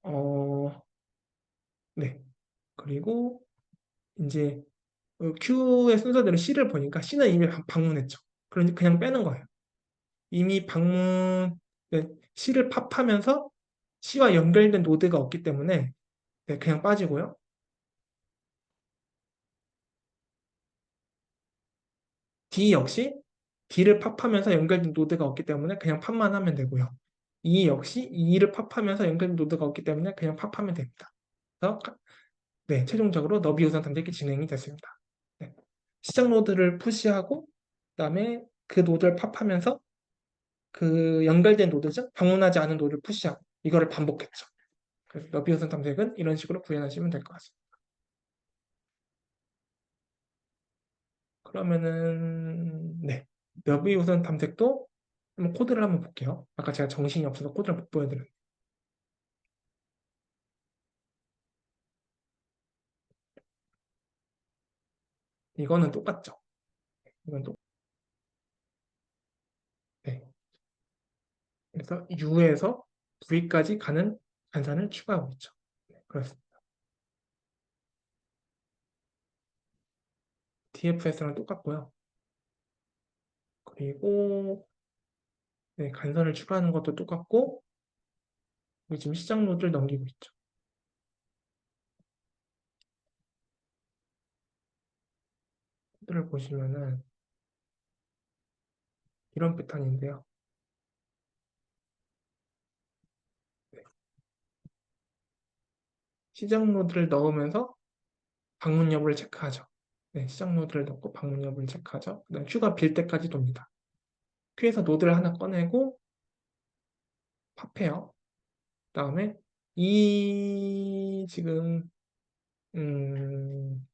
S1: 어, 네. 그리고 이제 Q의 순서대로 C를 보니까 C는 이미 방문했죠. 그러니 그냥 빼는 거예요. 이미 네, C를 팝하면서 C와 연결된 노드가 없기 때문에 네, 그냥 빠지고요. D 역시 D를 팝하면서 연결된 노드가 없기 때문에 그냥 팝만 하면 되고요. E 역시 E를 팝하면서 연결된 노드가 없기 때문에 그냥 팝하면 됩니다. 그래서 네, 최종적으로 너비 우선 탐색이 진행이 됐습니다. 네. 시작 노드를 푸시하고 그다음에 그 노드를 팝하면서 그 연결된 노드죠. 방문하지 않은 노드를 푸시하고 이거를 반복했죠. 그래서 너비 우선 탐색은 이런 식으로 구현하시면 될 것 같습니다. 그러면은 네, 너비 우선 탐색도 한번 코드를 한번 볼게요. 아까 제가 정신이 없어서 코드를 못 보여드렸는데 이거는 똑같죠. 이건 또 네. 그래서 U에서 V까지 가는 간산을 추가하고 있죠. 네, 그렇습니다. TFS랑 똑같고요. 그리고 네, 간선을 추가하는 것도 똑같고 여기 지금 시작 노드를 넘기고 있죠. 를 보시면은 이런 패턴인데요. 네. 시작 노드를 넣으면서 방문 여부를 체크하죠. 네, 시작 노드를 넣고 방문 여부를 체크하죠. 그다음 큐가 빌 때까지 돕니다. 큐에서 노드를 하나 꺼내고 팝해요. 그다음에 이 지금 음,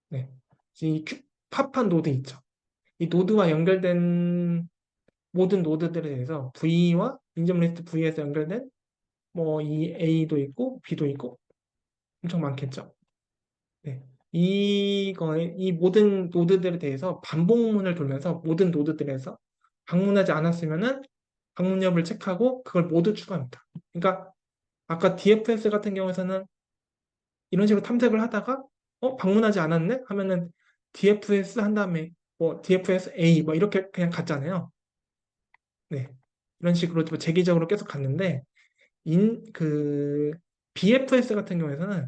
S1: 네, 이 큐, 팝한 노드 있죠. 이 노드와 연결된 모든 노드들에 대해서 V와 인점 리스트 V에서 연결된 뭐 이 A도 있고 B도 있고 엄청 많겠죠. 네. 이 모든 노드들에 대해서 반복문을 돌면서 모든 노드들에서 방문하지 않았으면은 방문 여부를 체크하고 그걸 모두 추가합니다. 그러니까 아까 DFS 같은 경우에서는 이런 식으로 탐색을 하다가 방문하지 않았네 하면은 DFS 한 다음에 뭐 DFS A 뭐 이렇게 그냥 갔잖아요. 네. 이런 식으로 뭐 재기적으로 계속 갔는데 그 BFS 같은 경우에서는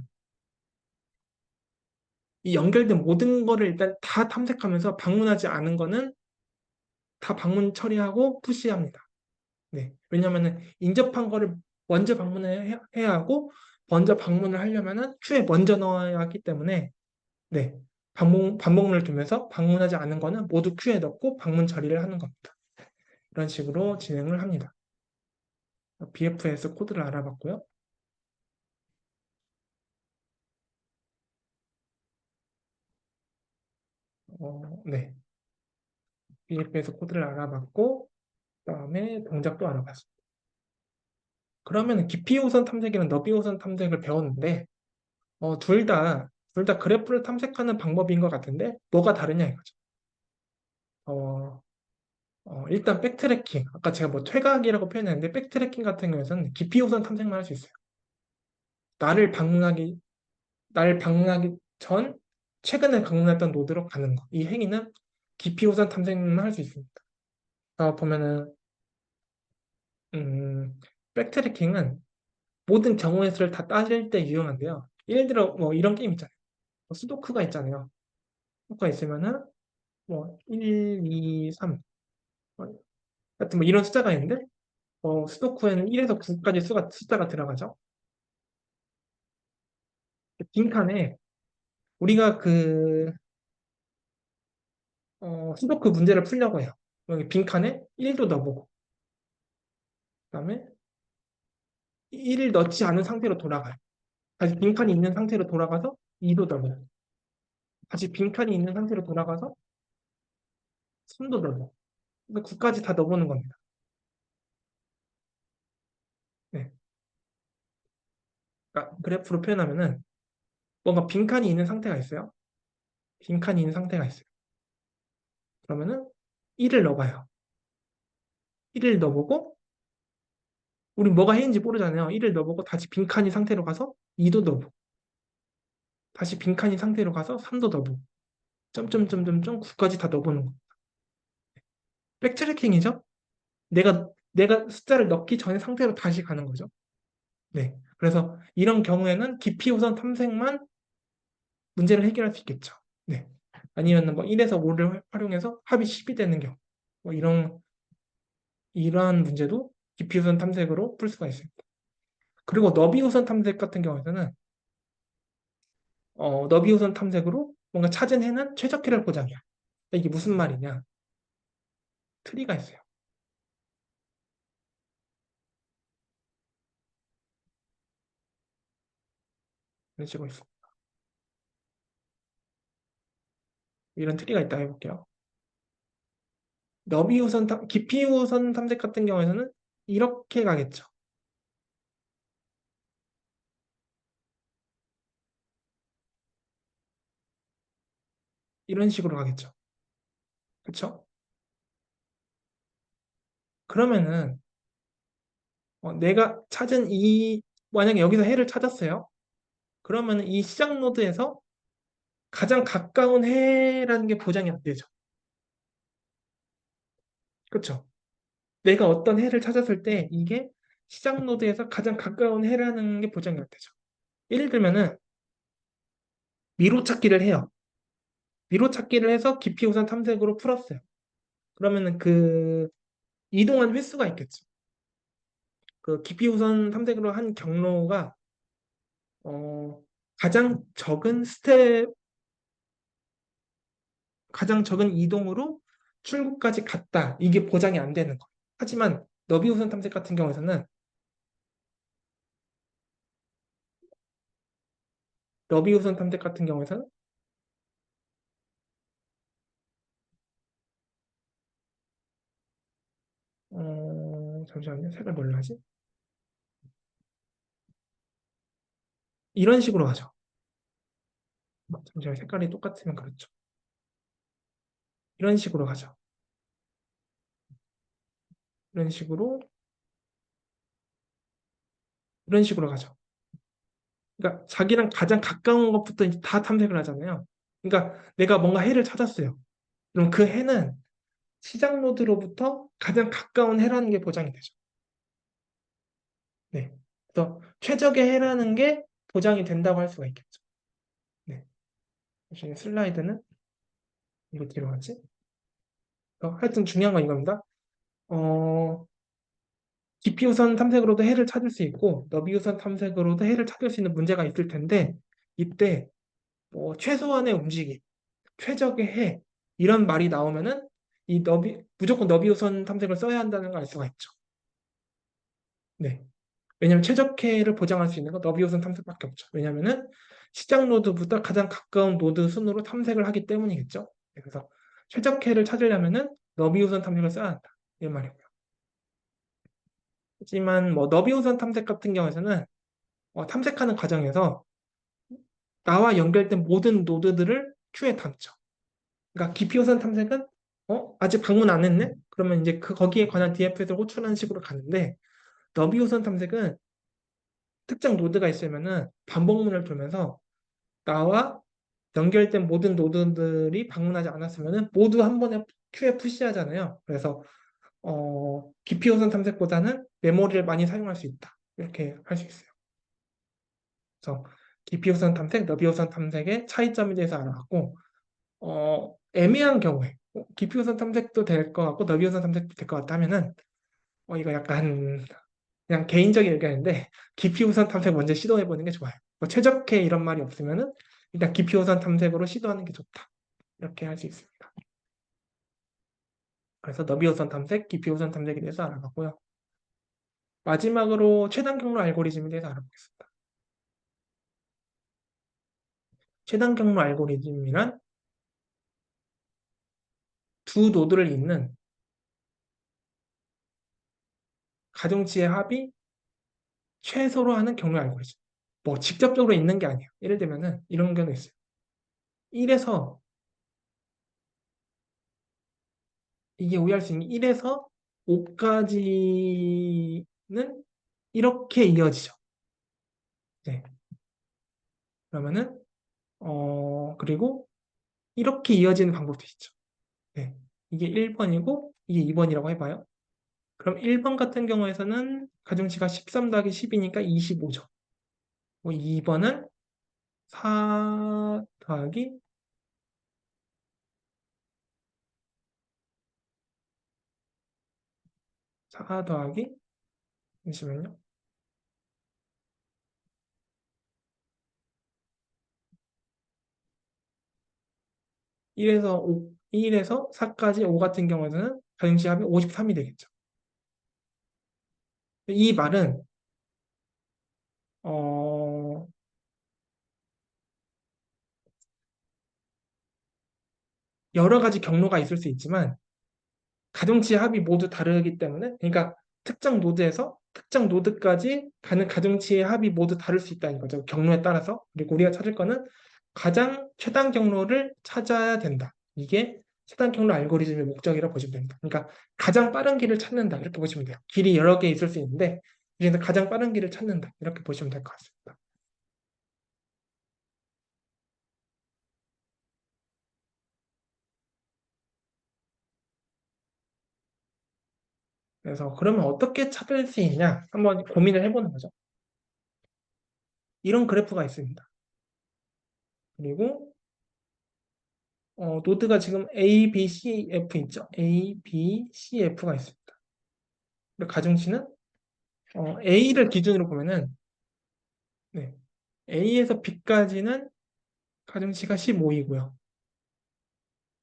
S1: 이 연결된 모든 거를 일단 다 탐색하면서 방문하지 않은 거는 다 방문 처리하고 푸시합니다. 네. 왜냐면은 인접한 거를 먼저 해야 하고 먼저 방문을 하려면은 큐에 먼저 넣어야 하기 때문에 네. 반복문을 두면서 방문하지 않은 거는 모두 큐에 넣고 방문 처리를 하는 겁니다. 이런 식으로 진행을 합니다. BFS 코드를 알아봤고요. 네. BFS 코드를 알아봤고 그다음에 동작도 알아봤습니다. 그러면 깊이 우선 탐색이랑 너비 우선 탐색을 배웠는데 둘 다 그래프를 탐색하는 방법인 것 같은데 뭐가 다르냐 이거죠. 어, 일단 백트래킹. 아까 제가 뭐 퇴각이라고 표현했는데 백트래킹 같은 경우에는 깊이 우선 탐색만 할 수 있어요. 나를 방문하기 나를 방문하기 전 최근에 방문했던 노드로 가는 거. 이 행위는 깊이 우선 탐색만 할 수 있습니다. 보면은 음, 백트래킹은 모든 경우의 수를 다 따질 때 유용한데요. 예를 들어 뭐 이런 게임 있잖아요. 수도크가 있잖아요. 수도크가 있으면은 뭐 1, 2, 3 하여튼 뭐 이런 숫자가 있는데 수도쿠에는 1에서 9까지 숫자가 들어가죠. 빈칸에 우리가 수도쿠 문제를 풀려고 해요. 여기 빈칸에 1도 넣어보고 그다음에 1을 넣지 않은 상태로 돌아가요. 다시 빈칸이 있는 상태로 돌아가서 2도 넣어요. 다시 빈칸이 있는 상태로 돌아가서 3도 넣어요. 그래서 9까지 다 넣어보는 겁니다. 네. 그러니까 그래프로 표현하면은 뭔가 빈칸이 있는 상태가 있어요. 빈칸이 있는 상태가 있어요. 그러면은 1을 넣어봐요. 1을 넣어보고 우리 뭐가 해인지 모르잖아요. 1을 넣어보고 다시 빈칸이 상태로 가서 2도 넣어보고 다시 빈칸이 상태로 가서 3도 넣어보고 점점점점점 9까지 다 넣어보는 거. 백트래킹이죠? 내가 숫자를 넣기 전에 상태로 다시 가는 거죠. 네. 그래서 이런 경우에는 깊이 우선 탐색만 문제를 해결할 수 있겠죠. 네. 아니면 뭐 1에서 5를 활용해서 합이 10이 되는 경우. 뭐 이러한 문제도 깊이 우선 탐색으로 풀 수가 있습니다. 그리고 너비 우선 탐색 같은 경우에는 너비 우선 탐색으로 뭔가 찾은 해는 최적해를 보장해요. 이게 무슨 말이냐? 트리가 있어요. 이런 식으로 있어. 이런 트리가 있다 해볼게요. 깊이 우선 탐색 같은 경우에는 이렇게 가겠죠. 이런 식으로 가겠죠. 그렇죠? 그러면은 내가 찾은 만약에 여기서 해를 찾았어요. 그러면 이 시작 노드에서 가장 가까운 해라는 게 보장이 안 되죠. 그렇죠? 내가 어떤 해를 찾았을 때 이게 시작 노드에서 가장 가까운 해라는 게 보장이 안 되죠. 예를 들면은 미로 찾기를 해요. 미로 찾기를 해서 깊이 우선 탐색으로 풀었어요. 그러면은 그 이동한 횟수가 있겠죠. 그 깊이 우선 탐색으로 한 경로가 어, 가장 적은 스텝, 가장 적은 이동으로 출구까지 갔다. 이게 보장이 안 되는 거예요. 하지만 너비 우선 탐색 같은 경우에서는 너비 우선 탐색 같은 경우에서는 잠시만요. 색을 뭘로 하지? 이런 식으로 하죠. 잠시만요. 색깔이 똑같으면 그렇죠. 이런 식으로 하죠. 이런 식으로 이런 식으로 가죠. 그러니까 자기랑 가장 가까운 것부터 이제 다 탐색을 하잖아요. 그러니까 내가 뭔가 해를 찾았어요. 그럼 그 해는 시작 노드로부터 가장 가까운 해라는 게 보장이 되죠. 네. 그래서 최적의 해라는 게 보장이 된다고 할 수가 있겠죠. 네. 잠시만요. 슬라이드는 이거 뒤로 가지? 하여튼 중요한 건 이겁니다. 어, 깊이 우선 탐색으로도 해를 찾을 수 있고 너비 우선 탐색으로도 해를 찾을 수 있는 문제가 있을 텐데 이때 최소한의 움직임, 최적의 해 이런 말이 나오면은 이 무조건 너비 우선 탐색을 써야 한다는 걸 알 수가 있죠. 네. 왜냐하면 최적해를 보장할 수 있는 건 너비 우선 탐색밖에 없죠. 왜냐하면은 시작 노드보다 가장 가까운 노드 순으로 탐색을 하기 때문이겠죠. 네, 그래서 최적해를 찾으려면은 너비 우선 탐색을 써야 한다. 이런 말이고요. 하지만 뭐 너비 우선 탐색 같은 경우에는 탐색하는 과정에서 나와 연결된 모든 노드들을 큐에 담죠. 그러니까 깊이 우선 탐색은 아직 방문 안 했네? 그러면 이제 거기에 관한 DFS를 호출하는 식으로 가는데 너비 우선 탐색은 특정 노드가 있으면은 반복문을 돌면서 나와 연결된 모든 노드들이 방문하지 않았으면은 모두 한 번에 큐에 푸시하잖아요. 그래서 깊이 우선 탐색보다는 메모리를 많이 사용할 수 있다. 이렇게 할 수 있어요. 그래서 깊이 우선 탐색, 너비 우선 탐색의 차이점에 대해서 알아봤고 애매한 경우에 깊이 우선 탐색도 될 것 같고 너비 우선 탐색도 될 것 같다 하면은 이거 약간 그냥 개인적인 의견인데 깊이 우선 탐색 먼저 시도해 보는 게 좋아요. 뭐 최적해 이런 말이 없으면은 일단 깊이 우선 탐색으로 시도하는 게 좋다. 이렇게 할 수 있습니다. 그래서 너비 우선 탐색, 깊이 우선 탐색에 대해서 알아봤고요. 마지막으로 최단 경로 알고리즘에 대해서 알아보겠습니다. 최단 경로 알고리즘이란 두 노드를 잇는 가중치의 합이 최소로 하는 경로 알고리즘. 뭐 직접적으로 있는 게 아니에요. 예를 들면은 이런 경우 있어요. 1에서 이게 오해할 수 있는 게 1에서 5까지는 이렇게 이어지죠. 네. 그러면은 그리고 이렇게 이어지는 방법도 있죠. 네. 이게 1번이고 이게 2번이라고 해봐요. 그럼 1번 같은 경우에서는 가중치가 13 더하기 10이니까 25죠. 2번은 4 더하기 4 더하기 잠시만요. 1에서 4까지 5 같은 경우에는 가중치합이 53이 되겠죠. 이 말은 어, 여러 가지 경로가 있을 수 있지만 가중치 합이 모두 다르기 때문에 그러니까 특정 노드에서 특정 노드까지 가는 가중치의 합이 모두 다를 수 있다는 거죠. 경로에 따라서. 그리고 우리가 찾을 거는 가장 최단 경로를 찾아야 된다. 이게 최단 경로 알고리즘의 목적이라고 보시면 됩니다. 그러니까 가장 빠른 길을 찾는다. 이렇게 보시면 돼요. 길이 여러 개 있을 수 있는데 그래서 가장 빠른 길을 찾는다. 이렇게 보시면 될 것 같습니다. 그래서 그러면 어떻게 찾을 수 있냐? 한번 고민을 해보는 거죠. 이런 그래프가 있습니다. 그리고 노드가 지금 A, B, C, F 있죠? A, B, C, F가 있습니다. 그리고 가중치는 A를 기준으로 보면은 네, A에서 B까지는 가중치가 15이고요.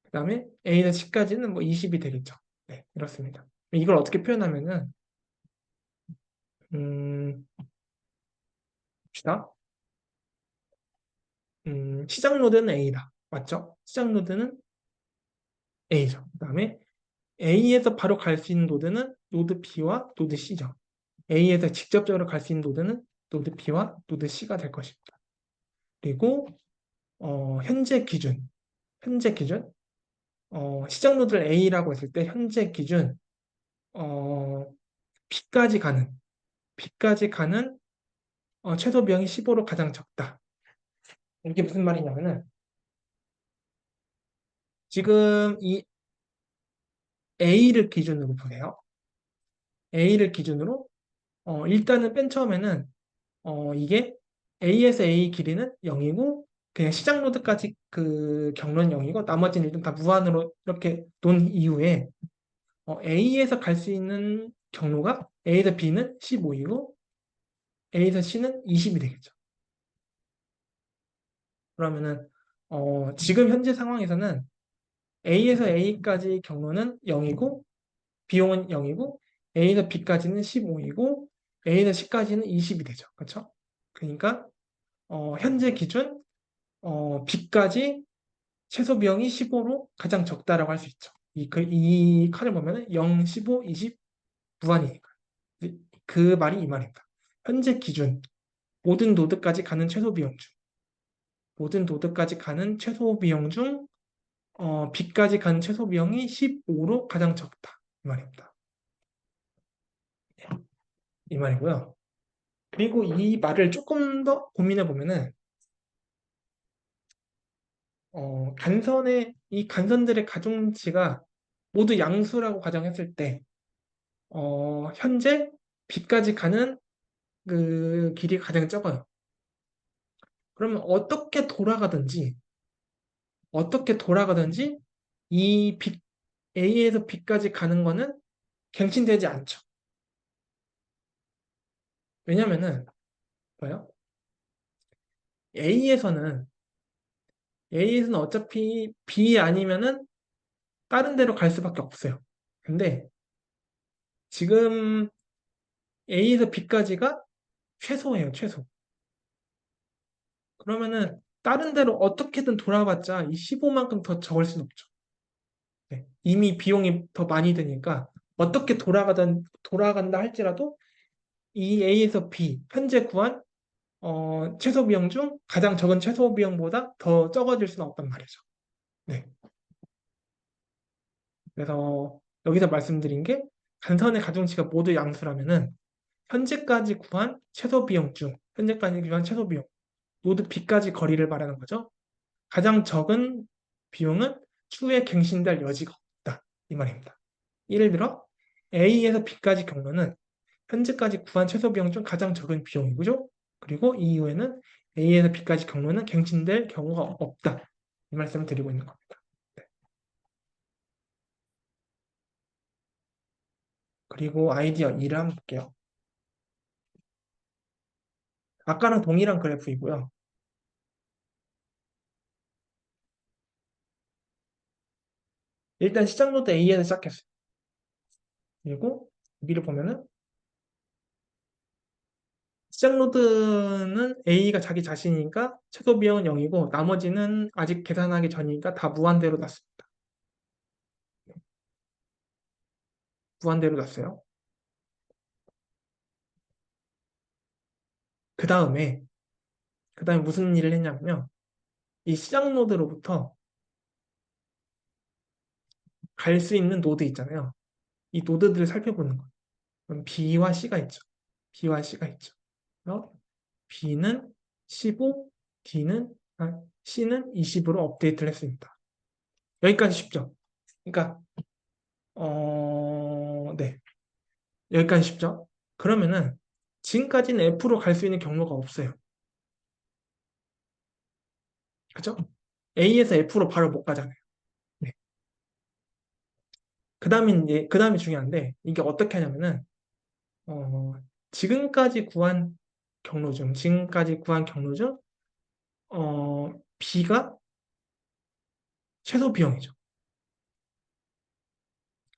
S1: 그 다음에 A에서 C까지는 뭐 20이 되겠죠. 네, 이렇습니다. 이걸 어떻게 표현하면은 봅시다. 시작 노드는 A다. 맞죠? 시작 노드는 A죠. 그 다음에 A에서 바로 갈 수 있는 노드는 노드 B와 노드 C죠. A에서 직접적으로 갈 수 있는 노드는 노드 B와 노드 C가 될 것입니다. 그리고 현재 기준 시작 노드를 A라고 했을 때 현재 기준 어, B까지 가는 B까지 가는 최소 비용이 15로 가장 적다. 이게 무슨 말이냐면은 지금 이 A를 기준으로 보세요. A를 기준으로 일단은 맨 처음에는 이게 A에서 A 길이는 0이고 그냥 시작 노드까지 그 경로는 0이고 나머지는 일단 다 무한으로 이렇게 놓은 이후에 A에서 갈 수 있는 경로가 A에서 B는 15이고 A에서 C는 20이 되겠죠. 그러면은 지금 현재 상황에서는 A에서 A까지 경로는 0이고 비용은 0이고 A에서 B까지는 15이고 A에서 C까지는 20이 되죠. 그렇죠? 그러니까 현재 기준 B까지 최소 비용이 15로 가장 적다라고 할 수 있죠. 이 칸을 보면은 0, 15, 20 무한이니까. 그 말이 이 말입니다. 현재 기준 모든 노드까지 가는 최소 비용 중 모든 노드까지 가는 최소 비용 중 B까지 가는 최소 비용이 15로 가장 적다. 이 말입니다. 이 말이고요. 그리고 이 말을 조금 더 고민해 보면은 이 간선들의 가중치가 모두 양수라고 가정했을 때 현재 B까지 가는 그 길이가 가장 적어요. 그러면 어떻게 돌아가든지 이 A에서 B까지 가는 거는 갱신되지 않죠. 왜냐면은 뭐요? A에서는 A에서는 어차피 B 아니면은 다른 데로 갈 수밖에 없어요. 근데 지금 A에서 B까지가 최소예요, 최소. 그러면은 다른 데로 어떻게든 돌아봤자 이 15만큼 더 적을 수는 없죠. 네. 이미 비용이 더 많이 드니까 어떻게 돌아간다 할지라도 이 A에서 B 현재 구한 최소 비용 중 가장 적은 최소 비용보다 더 적어질 수는 없단 말이죠. 네. 그래서 여기서 말씀드린 게 간선의 가중치가 모두 양수라면은 현재까지 구한 최소 비용 모두 B까지 거리를 말하는 거죠. 가장 적은 비용은 추후에 갱신될 여지가 없다. 이 말입니다. 예를 들어 A에서 B까지 경로는 현재까지 구한 최소 비용 중 가장 적은 비용이고요. 그리고 이 이후에는 A에서 B까지 경로는 갱신될 경우가 없다. 이 말씀을 드리고 있는 겁니다. 네. 그리고 아이디어 2를 한번 볼게요. 아까랑 동일한 그래프이고요. 일단 시작 노드 A에서 시작했어요. 그리고 여기를 보면은 시작 노드는 A가 자기 자신이니까 최소 비용은 0이고 나머지는 아직 계산하기 전이니까 다 무한대로 났습니다. 무한대로 났어요. 그 다음에 무슨 일을 했냐면요. 이 시작 노드로부터 갈 수 있는 노드 있잖아요. 이 노드들을 살펴보는 거예요. 그럼 B와 C가 있죠. B와 C가 있죠. 그래서 B는 15, C는 20으로 업데이트를 했습니다. 여기까지 쉽죠? 그러니까 네. 여기까지 쉽죠? 그러면은 지금까지는 F로 갈 수 있는 경로가 없어요. 그죠? A에서 F로 바로 못 가잖아요. 그 다음이 중요한데, 이게 어떻게 하냐면은, 어, 지금까지 구한 경로 중, B가 최소 비용이죠.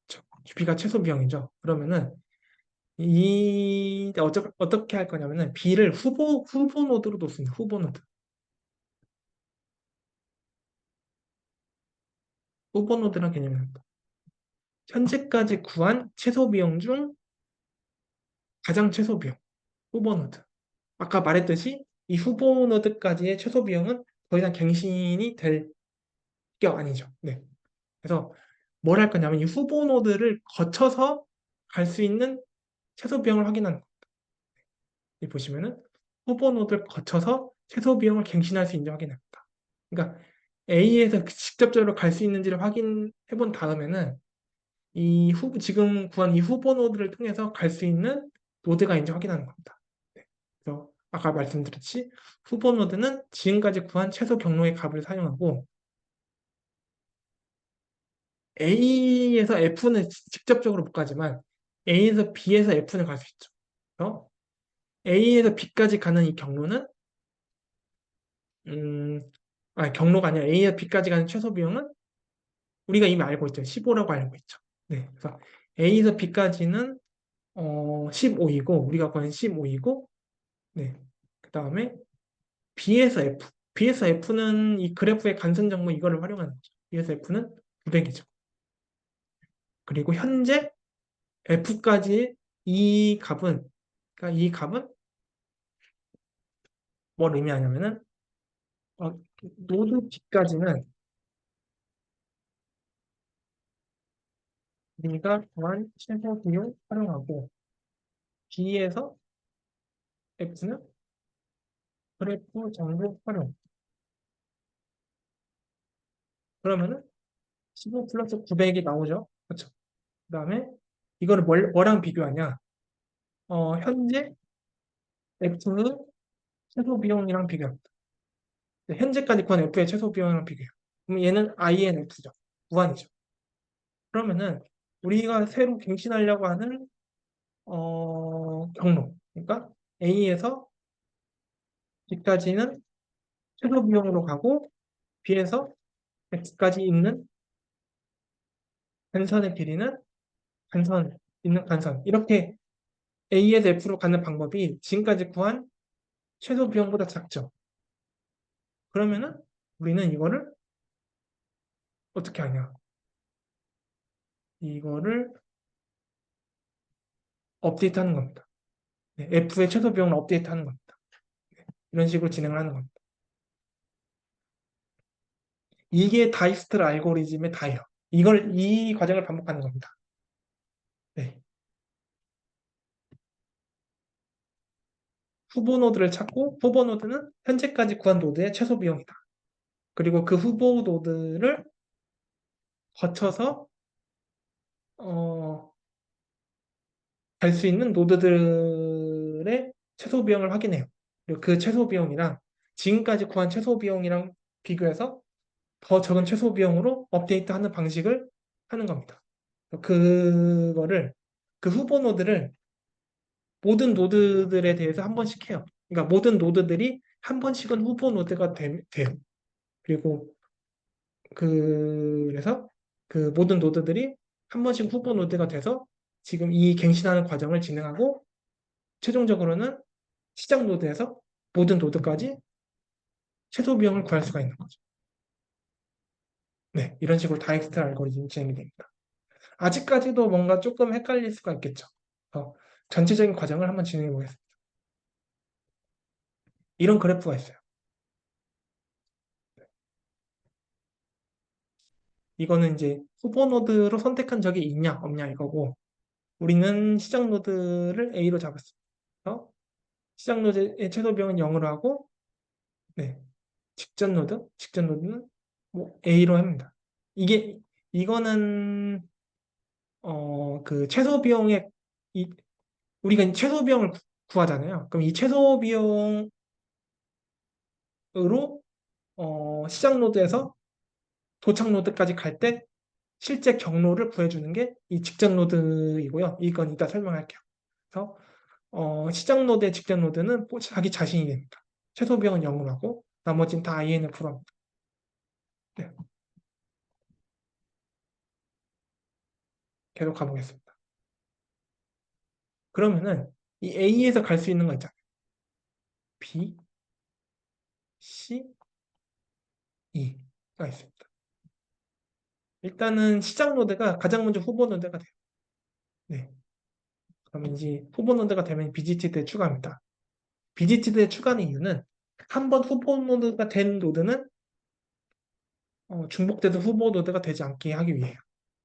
S1: 그쵸? B가 최소 비용이죠. 그러면은, 어떻게 할 거냐면은, B를 후보 노드로 놓습니다. 후보 노드. 후보 노드란 개념입니다. 현재까지 구한 최소 비용 중 가장 최소 비용, 후보 노드. 아까 말했듯이 이 후보 노드까지의 최소 비용은 더 이상 갱신이 될 게 아니죠. 네. 그래서 뭘 할 거냐면 이 후보 노드를 거쳐서 갈 수 있는 최소 비용을 확인하는 거. 여기 보시면은 후보 노드를 거쳐서 최소 비용을 갱신할 수 있는지 확인합니다. 그러니까 A에서 직접적으로 갈 수 있는지를 확인해 본 다음에는 지금 구한 이 후보 노드를 통해서 갈 수 있는 노드가 있는지 확인하는 겁니다. 네. 그래서 아까 말씀드렸듯이 후보 노드는 지금까지 구한 최소 경로의 값을 사용하고 A에서 F는 직접적으로 못 가지만 A에서 B에서 F는 갈 수 있죠. 그래서 A에서 B까지 가는 이 경로는 음, 경로가 아니라 A에서 B까지 가는 최소 비용은 우리가 이미 알고 있죠. 15라고 알고 있죠. 네. 그래서 A에서 B까지는 15이고 우리가 구한 15이고 네. 그다음에 B에서 F. B에서 F는 이 그래프의 간선 정보 이거를 활용하는 거죠. B에서 F는 900이죠. 그리고 현재 F까지 이 값은 그러니까 이 값은 뭘 의미하냐면은 어, 노드 B까지는 우리가 구한 최소 비용 활용하고 B에서 F는 그래프 정보 활용. 그러면은 15 플러스 900이 나오죠. 그렇죠. 그다음에 이거를 뭐랑 비교하냐? 현재 F의 최소 비용이랑 비교합니다. 현재까지 구한 F의 최소 비용이랑 비교해요. 그럼 얘는 INF죠. 무한이죠. 그러면은 우리가 새로 갱신하려고 하는 경로. 그러니까 A에서 B까지는 최소 비용으로 가고 B에서 X까지 있는 간선의 길이는 간선. 이렇게 A에서 F로 가는 방법이 지금까지 구한 최소 비용보다 작죠. 그러면은 우리는 이거를 어떻게 하냐? 이거를 업데이트하는 겁니다. 네, F의 최소 비용을 업데이트하는 겁니다. 이런 식으로 진행을 하는 겁니다. 이게 다이스트를 알고리즘의 다예요. 이 과정을 반복하는 겁니다. 네. 후보 노드를 찾고 후보 노드는 현재까지 구한 노드의 최소 비용이다. 그리고 그 후보 노드를 거쳐서 어, 갈 수 있는 노드들의 최소 비용을 확인해요. 그리고 그 최소 비용이랑 지금까지 구한 최소 비용이랑 비교해서 더 적은 최소 비용으로 업데이트하는 방식을 하는 겁니다. 그거를 그 후보 노드를 모든 노드들에 대해서 한 번씩 해요. 그러니까 모든 노드들이 한 번씩은 후보 노드가 돼요. 그리고 그래서 그 모든 노드들이 한 번씩 후보 노드가 돼서 지금 이 갱신하는 과정을 진행하고 최종적으로는 시작 노드에서 모든 노드까지 최소 비용을 구할 수가 있는 거죠. 네, 이런 식으로 다이엑스트 알고리즘이 진행이 됩니다. 아직까지도 뭔가 조금 헷갈릴 수가 있겠죠. 어, 전체적인 과정을 한번 진행해 보겠습니다. 이런 그래프가 있어요. 이거는 이제 후보 노드로 선택한 적이 있냐 없냐 이거고 우리는 시작 노드를 A로 잡았습니다. 그래서 시작 노드의 최소 비용은 0으로 하고 네, 직전 노드는 뭐 A로 합니다. 이거는 그 최소 비용의 이, 우리가 이 최소 비용을 구하잖아요. 그럼 이 최소 비용으로 시작 노드에서 도착 노드까지 갈 때 실제 경로를 구해주는 게 이 직전 노드이고요. 이건 이따 설명할게요. 그래서 시작 노드의 직전 노드는 자기 자신이 됩니다. 최소 비용은 0으로 하고 나머지는 다 INF로 합니다. 네, 계속 가보겠습니다. 그러면은 이 A에서 갈 수 있는 거 있잖아요. B, C, E가 있습니다. 일단은 시작 노드가 가장 먼저 후보 노드가 돼요. 네. 그러면 이제 후보 노드가 되면 BGT드에 추가합니다. BGT드에 추가하는 이유는 한 번 후보 노드가 된 노드는 중복돼서 후보 노드가 되지 않게 하기 위해요.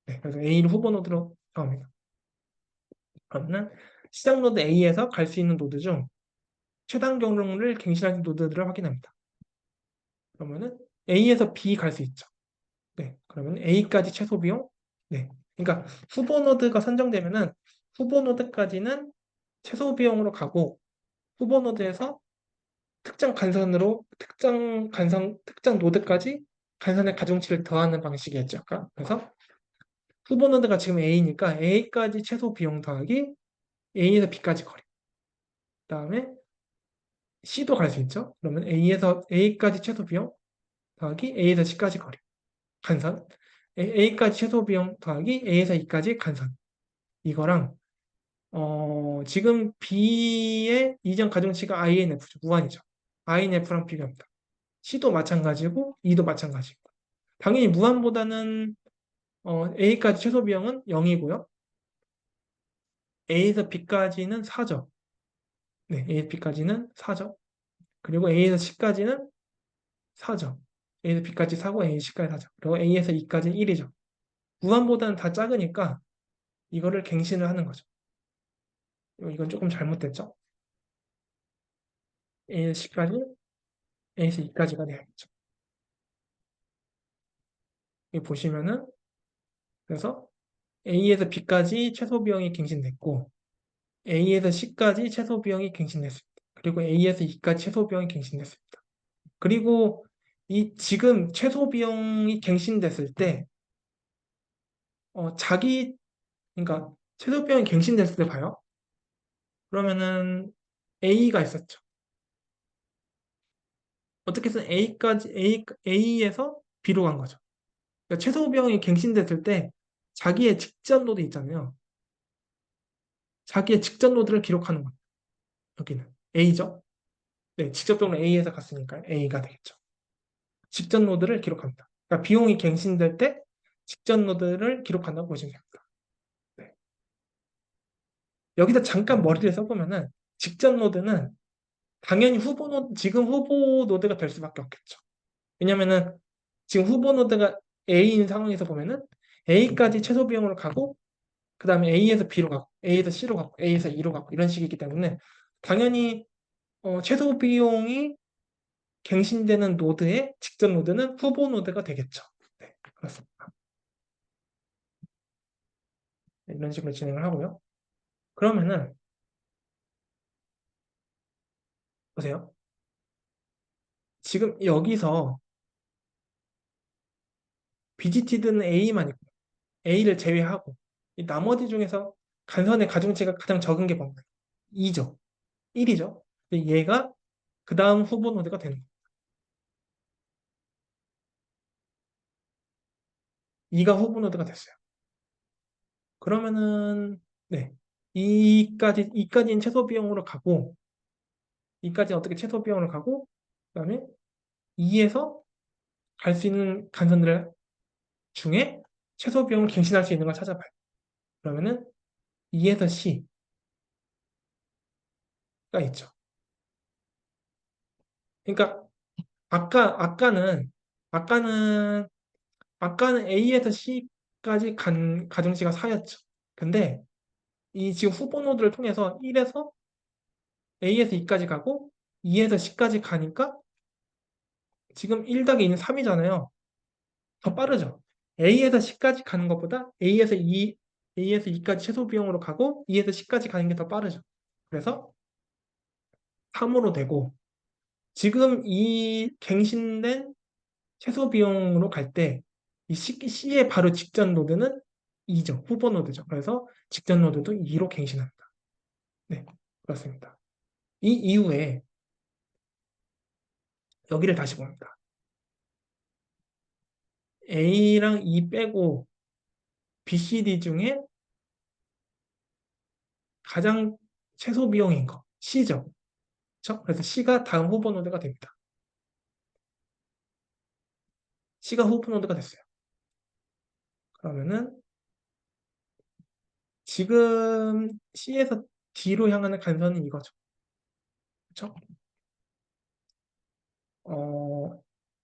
S1: 네. 그래서 A를 후보 노드로 정합니다. 그러면 시작 노드 A에서 갈 수 있는 노드 중 최단 경로를 갱신하는 노드들을 확인합니다. 그러면은 A에서 B 갈 수 있죠. 네. 그러면 A까지 최소 비용. 네. 그러니까 후보 노드가 선정되면은 후보 노드까지는 최소 비용으로 가고 후보 노드에서 특정 노드까지 간선의 가중치를 더하는 방식이었죠. 아까. 그래서 후보 노드가 지금 A니까 A까지 최소 비용 더하기 A에서 B까지 거리. 그다음에 C도 갈 수 있죠. 그러면 A에서 A까지 최소 비용 더하기 A에서 C까지 거리. 간선. A까지 최소 비용 더하기 A에서 E까지 간선. 이거랑 지금 B의 이전 가중치가 INF죠. 무한이죠. INF랑 비교합니다. C도 마찬가지고 E도 마찬가지고. 당연히 무한보다는 A까지 최소 비용은 0이고요. A에서 B까지는 4죠. 네, A에서 B까지는 4죠. 그리고 A에서 C까지는 4죠. A에서 B까지 4고 A에서 C까지 4죠. 그리고 A에서 E까지는 1이죠. 무한보다는 다 작으니까 이거를 갱신을 하는 거죠. 이건 조금 잘못됐죠. A에서 C까지, A에서 E까지가 돼야겠죠. 여기 보시면은 그래서 A에서 B까지 최소 비용이 갱신됐고 A에서 C까지 최소 비용이 갱신됐습니다. 그리고 A에서 E까지 최소 비용이 갱신됐습니다. 그리고 이 지금 최소 비용이 갱신됐을 때 자기 그러니까 최소 비용이 갱신됐을 때 봐요. 그러면은 A가 있었죠. 어떻게 해서 A에서 B로 간 거죠. 그러니까 최소 비용이 갱신됐을 때 자기의 직전 노드 있잖아요. 자기의 직전 노드를 기록하는 거예요. 여기는 A죠. 네, 직접적으로 A에서 갔으니까 A가 되겠죠. 직전 노드를 기록합니다. 그러니까 비용이 갱신될 때 직전 노드를 기록한다고 보시면 됩니다. 네. 여기서 잠깐 머리를 써보면은 직전 노드는 당연히 지금 후보 노드가 될 수밖에 없겠죠. 왜냐면은 지금 후보 노드가 A인 상황에서 보면은 A까지 최소 비용으로 가고 그 다음에 A에서 B로 가고 A에서 C로 가고 A에서 E로 가고 이런 식이기 때문에 당연히 최소 비용이 갱신되는 노드의 직전 노드는 후보 노드가 되겠죠. 네, 그렇습니다. 네, 이런 식으로 진행을 하고요. 그러면은 보세요. 지금 여기서 BGT는 A만 있고 A를 제외하고 이 나머지 중에서 간선의 가중치가 가장 적은 게 뭔가요? 2죠. 1이죠. 얘가 그 다음 후보 노드가 되는 거예요. 2가 후보 노드가 됐어요. 그러면은 네. 2까지는 최소 비용으로 가고 2까지는 어떻게 최소 비용으로 가고 그다음에 2에서 갈 수 있는 간선들 중에 최소 비용을 갱신할 수 있는 걸 찾아봐요. 그러면은 2에서 C가 있죠. 그러니까 아까는 아까는 A에서 C까지 간 가중치가 4였죠. 근데 이 지금 후보 노드를 통해서 1에서 A에서 E까지 가고 2에서 C까지 가니까 지금 1 더하기 2는 3이잖아요. 더 빠르죠. A에서 C까지 가는 것보다 A에서 E까지 최소 비용으로 가고 E에서 C까지 가는 게 더 빠르죠. 그래서 3으로 되고 지금 이 갱신된 최소 비용으로 갈 때 이 C의 바로 직전 노드는 2죠. 후보 노드죠. 그래서 직전 노드도 2로 갱신합니다. 네, 그렇습니다. 이 이후에 여기를 다시 봅니다. A랑 E 빼고 BCD 중에 가장 최소 비용인 거 C죠. 그렇죠? 그래서 C가 다음 후보 노드가 됩니다. C가 후보 노드가 됐어요. 그러면은 지금 C에서 D로 향하는 간선은 이거죠. 그렇죠?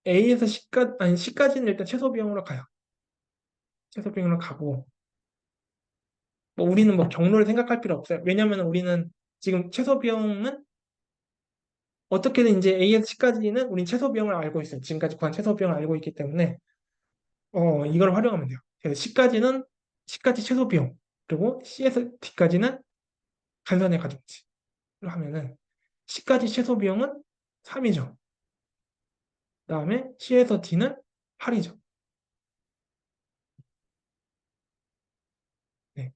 S1: A에서 C까지는 일단 최소 비용으로 가요. 최소 비용으로 가고 뭐 우리는 뭐 경로를 생각할 필요 없어요. 왜냐하면 우리는 지금 최소 비용은 어떻게든 이제 A에서 C까지는 우린 최소 비용을 알고 있어요. 지금까지 구한 최소 비용을 알고 있기 때문에 이걸 활용하면 돼요. 그래서 C까지 최소 비용 그리고 C에서 D까지는 간선의 가중치를 하면은 C까지 최소 비용은 3이죠. 그다음에 C에서 D는 8이죠. 네.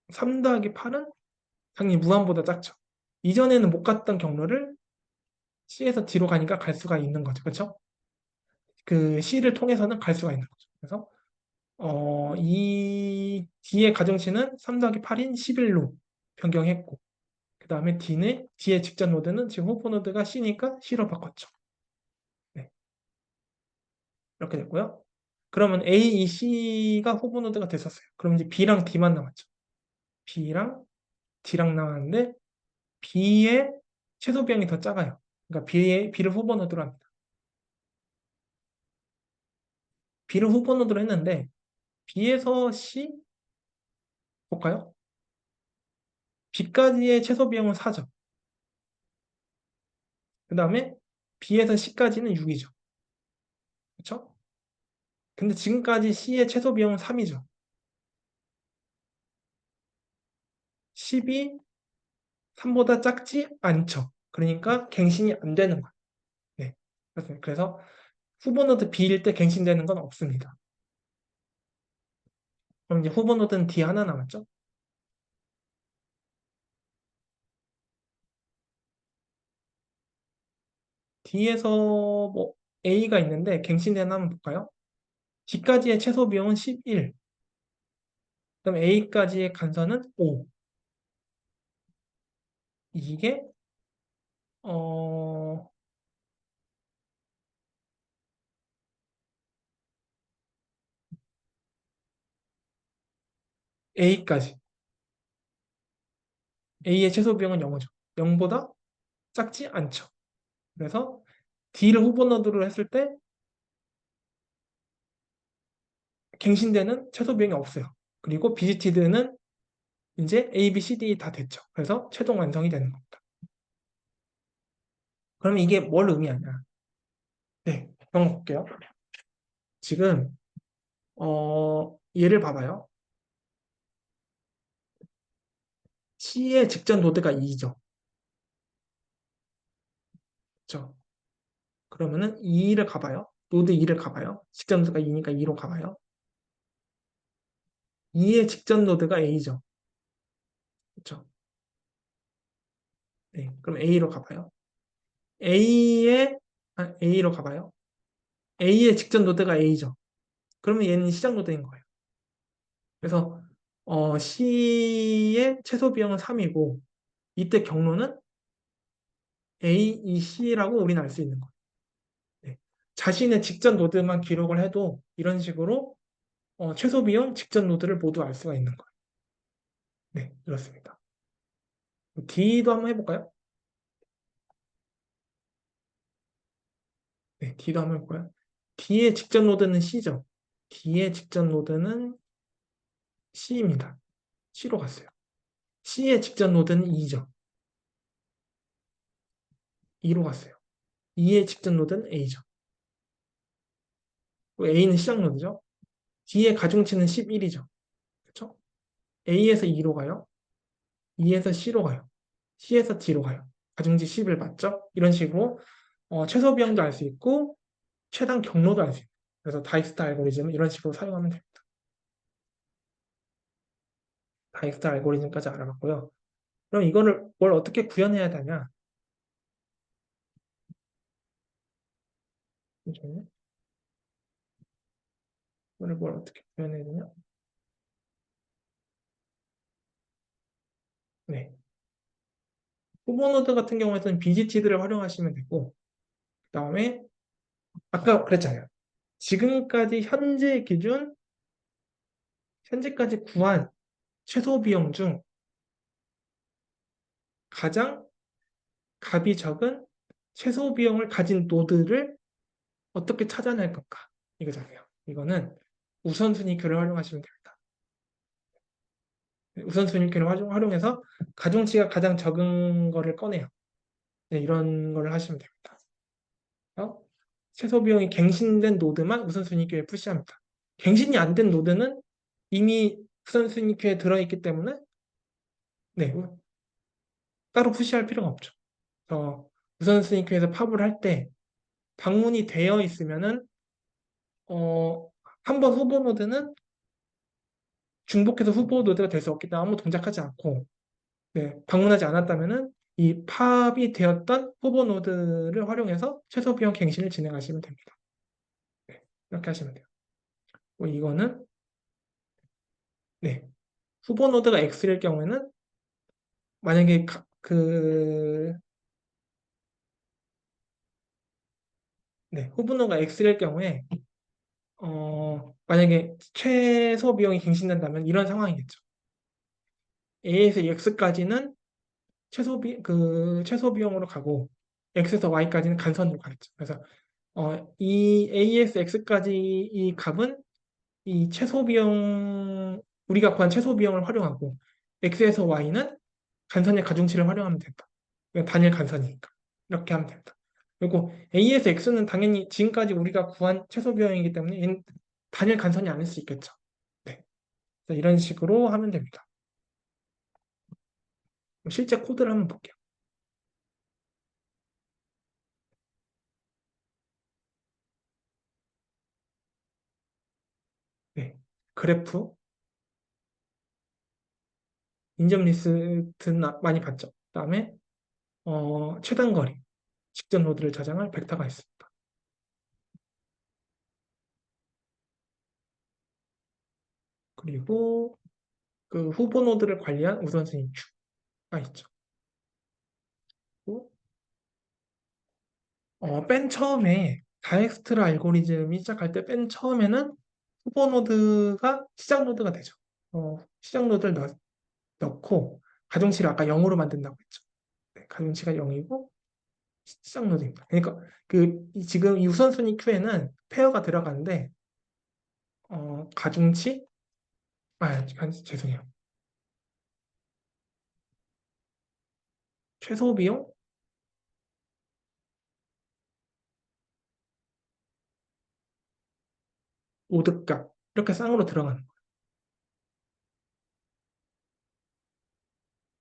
S1: 3 더하기 8은 당연히 무한보다 작죠. 이전에는 못 갔던 경로를 C에서 D로 가니까 갈 수가 있는 거죠. 그렇죠? 그 C를 통해서는 갈 수가 있는 거죠. 그래서 이 D의 가정치는 3 더하기 8인 11로 변경했고 그 다음에 D의 직전 노드는 지금 후보 노드가 C니까 C로 바꿨죠. 네, 이렇게 됐고요. 그러면 A, E, C가 후보 노드가 됐었어요. 그럼 이제 B랑 D만 남았죠. B랑 D랑 남았는데 B의 최소 비용이 더 작아요. 그러니까 B를 후보 노드로 합니다. B를 후보 노드로 했는데 B에서 C 볼까요? B까지의 최소 비용은 4죠. 그 다음에 B에서 C까지는 6이죠. 그렇죠? 근데 지금까지 C의 최소 비용은 3이죠. 10이 3보다 작지 않죠. 그러니까 갱신이 안 되는 거예요. 네. 그렇습니다. 그래서 후보 노드 B일 때 갱신되는 건 없습니다. 그럼 이제 후보 노드는 D 하나 남았죠. D에서 뭐 A가 있는데 갱신되나 한번 볼까요? D까지의 최소 비용은 11. 그럼 A까지의 간선은 5. 이게 어 A까지. A의 최소 비용은 0이죠. 0보다 작지 않죠. 그래서 D를 후보 노드로 했을 때 갱신되는 최소 비용이 없어요. 그리고 비지티드는 이제 A, B, C, D 다 됐죠. 그래서 최종 완성이 되는 겁니다. 그러면 이게 뭘 의미하냐? 네, 그런 거 볼게요. 지금 얘를 봐봐요. C의 직전 노드가 2죠. 그렇죠? 그러면은 2를 가봐요. 노드 2를 가봐요. 직전 노드가 2니까 2로 가봐요. 2의 직전 노드가 A죠. 그렇죠? 네, 그럼 A로 가봐요. A로 가봐요. A의 직전 노드가 A죠. 그러면 얘는 시작 노드인 거예요. 그래서 C의 최소 비용은 3이고 이때 경로는 A, E, C라고 우리는 알 수 있는 거예요. 네. 자신의 직전 노드만 기록을 해도 이런 식으로 최소 비용, 직전 노드를 모두 알 수가 있는 거예요. 네, 그렇습니다. D도 한번 해볼까요? 네, D도 한번 해볼까요? D의 직전 노드는 C죠. D의 직전 노드는 C입니다. C로 갔어요. C의 직전 노드는 E죠. E로 갔어요. E의 직전 노드는 A죠. A는 시작 노드죠. D의 가중치는 11이죠. 그렇죠? A에서 E로 가요. E에서 C로 가요. C에서 D로 가요. 가중치 10을 맞죠? 이런 식으로 최소 비용도 알 수 있고 최단 경로도 알 수 있어요. 그래서 다이스타 알고리즘 이런 식으로 사용하면 됩니다. 다이스타 알고리즘까지 알아봤고요. 그럼 이거를 뭘 어떻게 구현해야 되냐? 잠시만요. 이거를 뭘 어떻게 구현해야 되냐? 네. 후보 노드 같은 경우에는 BGT들을 활용하시면 되고, 그다음에 아까 그랬잖아요. 지금까지 현재까지 구한 최소 비용 중 가장 값이 적은 최소 비용을 가진 노드를 어떻게 찾아낼 건가? 이거잖아요. 이거는 우선순위표를 활용하시면 됩니다. 우선순위표를 활용해서 가중치가 가장 적은 거를 꺼내요. 네, 이런 걸 하시면 됩니다. 그래서 최소 비용이 갱신된 노드만 우선순위표에 푸시합니다. 갱신이 안 된 노드는 이미 우선순위표에 들어있기 때문에 네, 따로 푸시할 필요가 없죠. 그래서 우선순위표에서 팝을 할 때 방문이 되어 있으면은 한번 후보 노드는 중복해서 후보 노드가 될 수 없기 때문에 아무 동작하지 않고 네, 방문하지 않았다면은 이 팝이 되었던 후보 노드를 활용해서 최소 비용 갱신을 진행하시면 됩니다. 네, 이렇게 하시면 돼요. 이거는 네, 후보 노드가 X일 경우에는 만약에 네, 후보 노드가 X일 경우에 만약에 최소 비용이 갱신된다면 이런 상황이겠죠. A에서 X까지는 최소 비용으로 가고 X에서 Y까지는 간선으로 가겠죠. 그래서 이 A에서 X까지 이 값은 이 최소 비용 우리가 구한 최소 비용을 활용하고 X에서 Y는 간선의 가중치를 활용하면 된다. 단일 간선이니까 이렇게 하면 된다. 그리고 A에서 X는 당연히 지금까지 우리가 구한 최소 비용이기 때문에 얘는 단일 간선이 아닐 수 있겠죠. 네. 그래서 이런 식으로 하면 됩니다. 실제 코드를 한번 볼게요. 네. 그래프, 인접 리스트는 많이 봤죠. 그다음에 최단 거리, 직전 노드를 저장할 벡터가 있습니다. 그리고 그 후보 노드를 관리한 우선순위 큐가 있죠. 그리고 맨 처음에 다엑스트라 알고리즘이 시작할 때 맨 처음에는 후보 노드가 시작 노드가 되죠. 시작 노드를 넣고 가중치를 아까 0으로 만든다고 했죠. 네, 가중치가 0이고 시작 노드입니다. 그러니까 지금 이 우선순위 큐에는 페어가 들어가는데 가중치 죄송해요. 최소 비용, 오드값 이렇게 쌍으로 들어가는 거예요.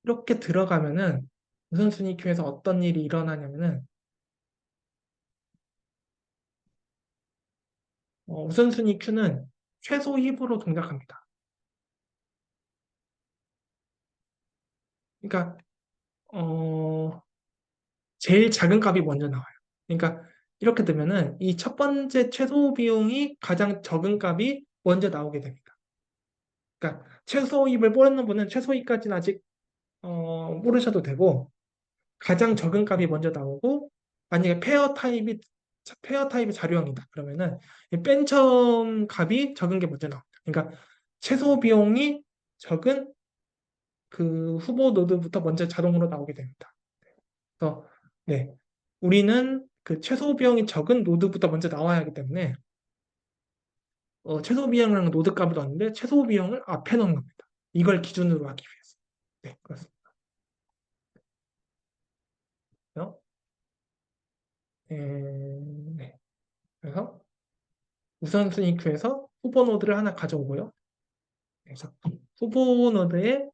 S1: 이렇게 들어가면은 우선순위 큐에서 어떤 일이 일어나냐면은 우선순위 큐는 최소 힙으로 동작합니다. 그러니까 어, 제일 작은 값이 먼저 나와요. 그러니까 이렇게 되면은 이 첫 번째 최소 비용이 가장 적은 값이 먼저 나오게 됩니다. 그러니까 최소 힙을 모르는 분은 최소 힙까지는 아직 모르셔도 되고 가장 적은 값이 먼저 나오고 만약에 페어 타입이 자료형이다. 그러면은 이뺀 처음 값이 적은 게 먼저 나옵니다. 그러니까 최소 비용이 적은 그 후보 노드부터 먼저 자동으로 나오게 됩니다. 그래서 네, 우리는 그 최소 비용이 적은 노드부터 먼저 나와야 하기 때문에 최소 비용이라는 노드 값을 넣었는데 최소 비용을 앞에 넣은 겁니다. 이걸 기준으로 하기 위해서. 네, 그렇습니다. 그래서, 네. 그래서 우선순위 큐에서 후보 노드를 하나 가져오고요. 그래서 후보 노드에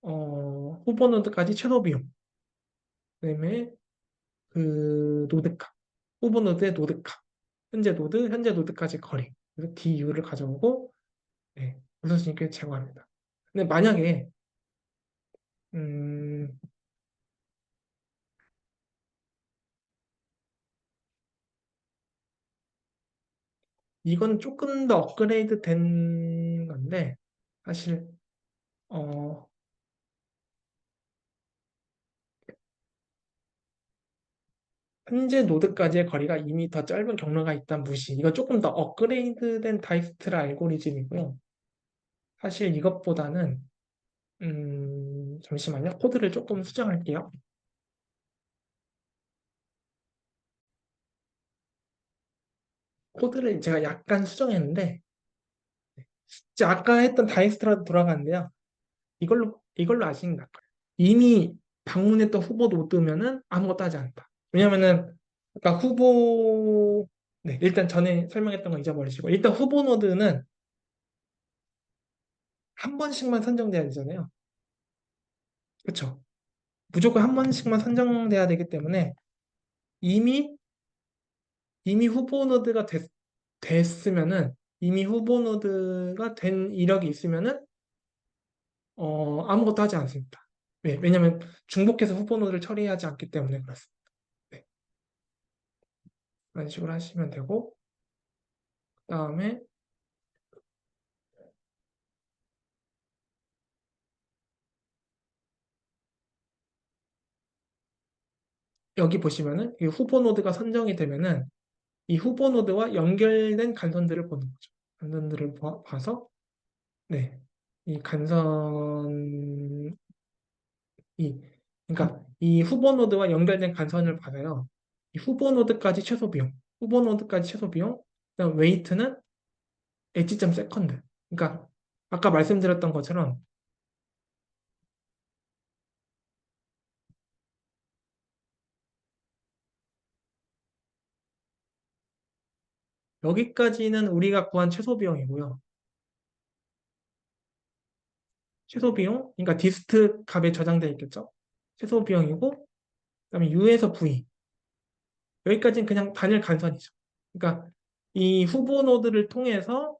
S1: 후보 노드까지 최소 비용, 그다음에 그 노드 값, 후보 노드의 노드 값을 현재 노드까지 거리. 그래서 DU를 가져오고, 네, 우선순위를 제거합니다. 근데 만약에, 음, 이건 조금 더 업그레이드 된 건데, 사실, 어, 현재 노드까지의 거리가 이미 더 짧은 경로가 있다 무시. 이건 조금 더 업그레이드된 다이스트라 알고리즘이고요. 사실 이것보다는, 잠시만요. 코드를 조금 수정할게요. 코드를 제가 약간 수정했는데, 이제 아까 했던 다이스트라도 돌아가는데요. 이걸로 아시는 게 나을 거예요. 이미 방문했던 후보 노드면은 아무것도 하지 않다. 왜냐면은, 아까 네, 일단 전에 설명했던 거 잊어버리시고, 일단 후보 노드는 한 번씩만 선정돼야 되잖아요. 그렇죠? 무조건 한 번씩만 선정돼야 되기 때문에 이미 후보 노드가 됐으면은 이미 후보 노드가 된 이력이 있으면은 아무것도 하지 않습니다. 왜냐하면 중복해서 후보 노드를 처리하지 않기 때문에 그렇습니다. 네, 그런 식으로 하시면 되고 그다음에 여기 보시면은 이 후보 노드가 선정이 되면은 이 후보 노드와 연결된 간선들을 보는 거죠. 간선들을 봐서 네, 이 간선이 그러니까 이 후보 노드와 연결된 간선을 받아요. 이 후보 노드까지 최소 비용, 후보 노드까지 최소 비용, 그다음 웨이트는 엣지점 세컨드. 그러니까 아까 말씀드렸던 것처럼 여기까지는 우리가 구한 최소 비용이고요. 최소 비용, 그러니까 디스트 값에 저장되어 있겠죠. 최소 비용이고, 그다음에 U에서 V. 여기까지는 그냥 단일 간선이죠. 그러니까 이 후보 노드를 통해서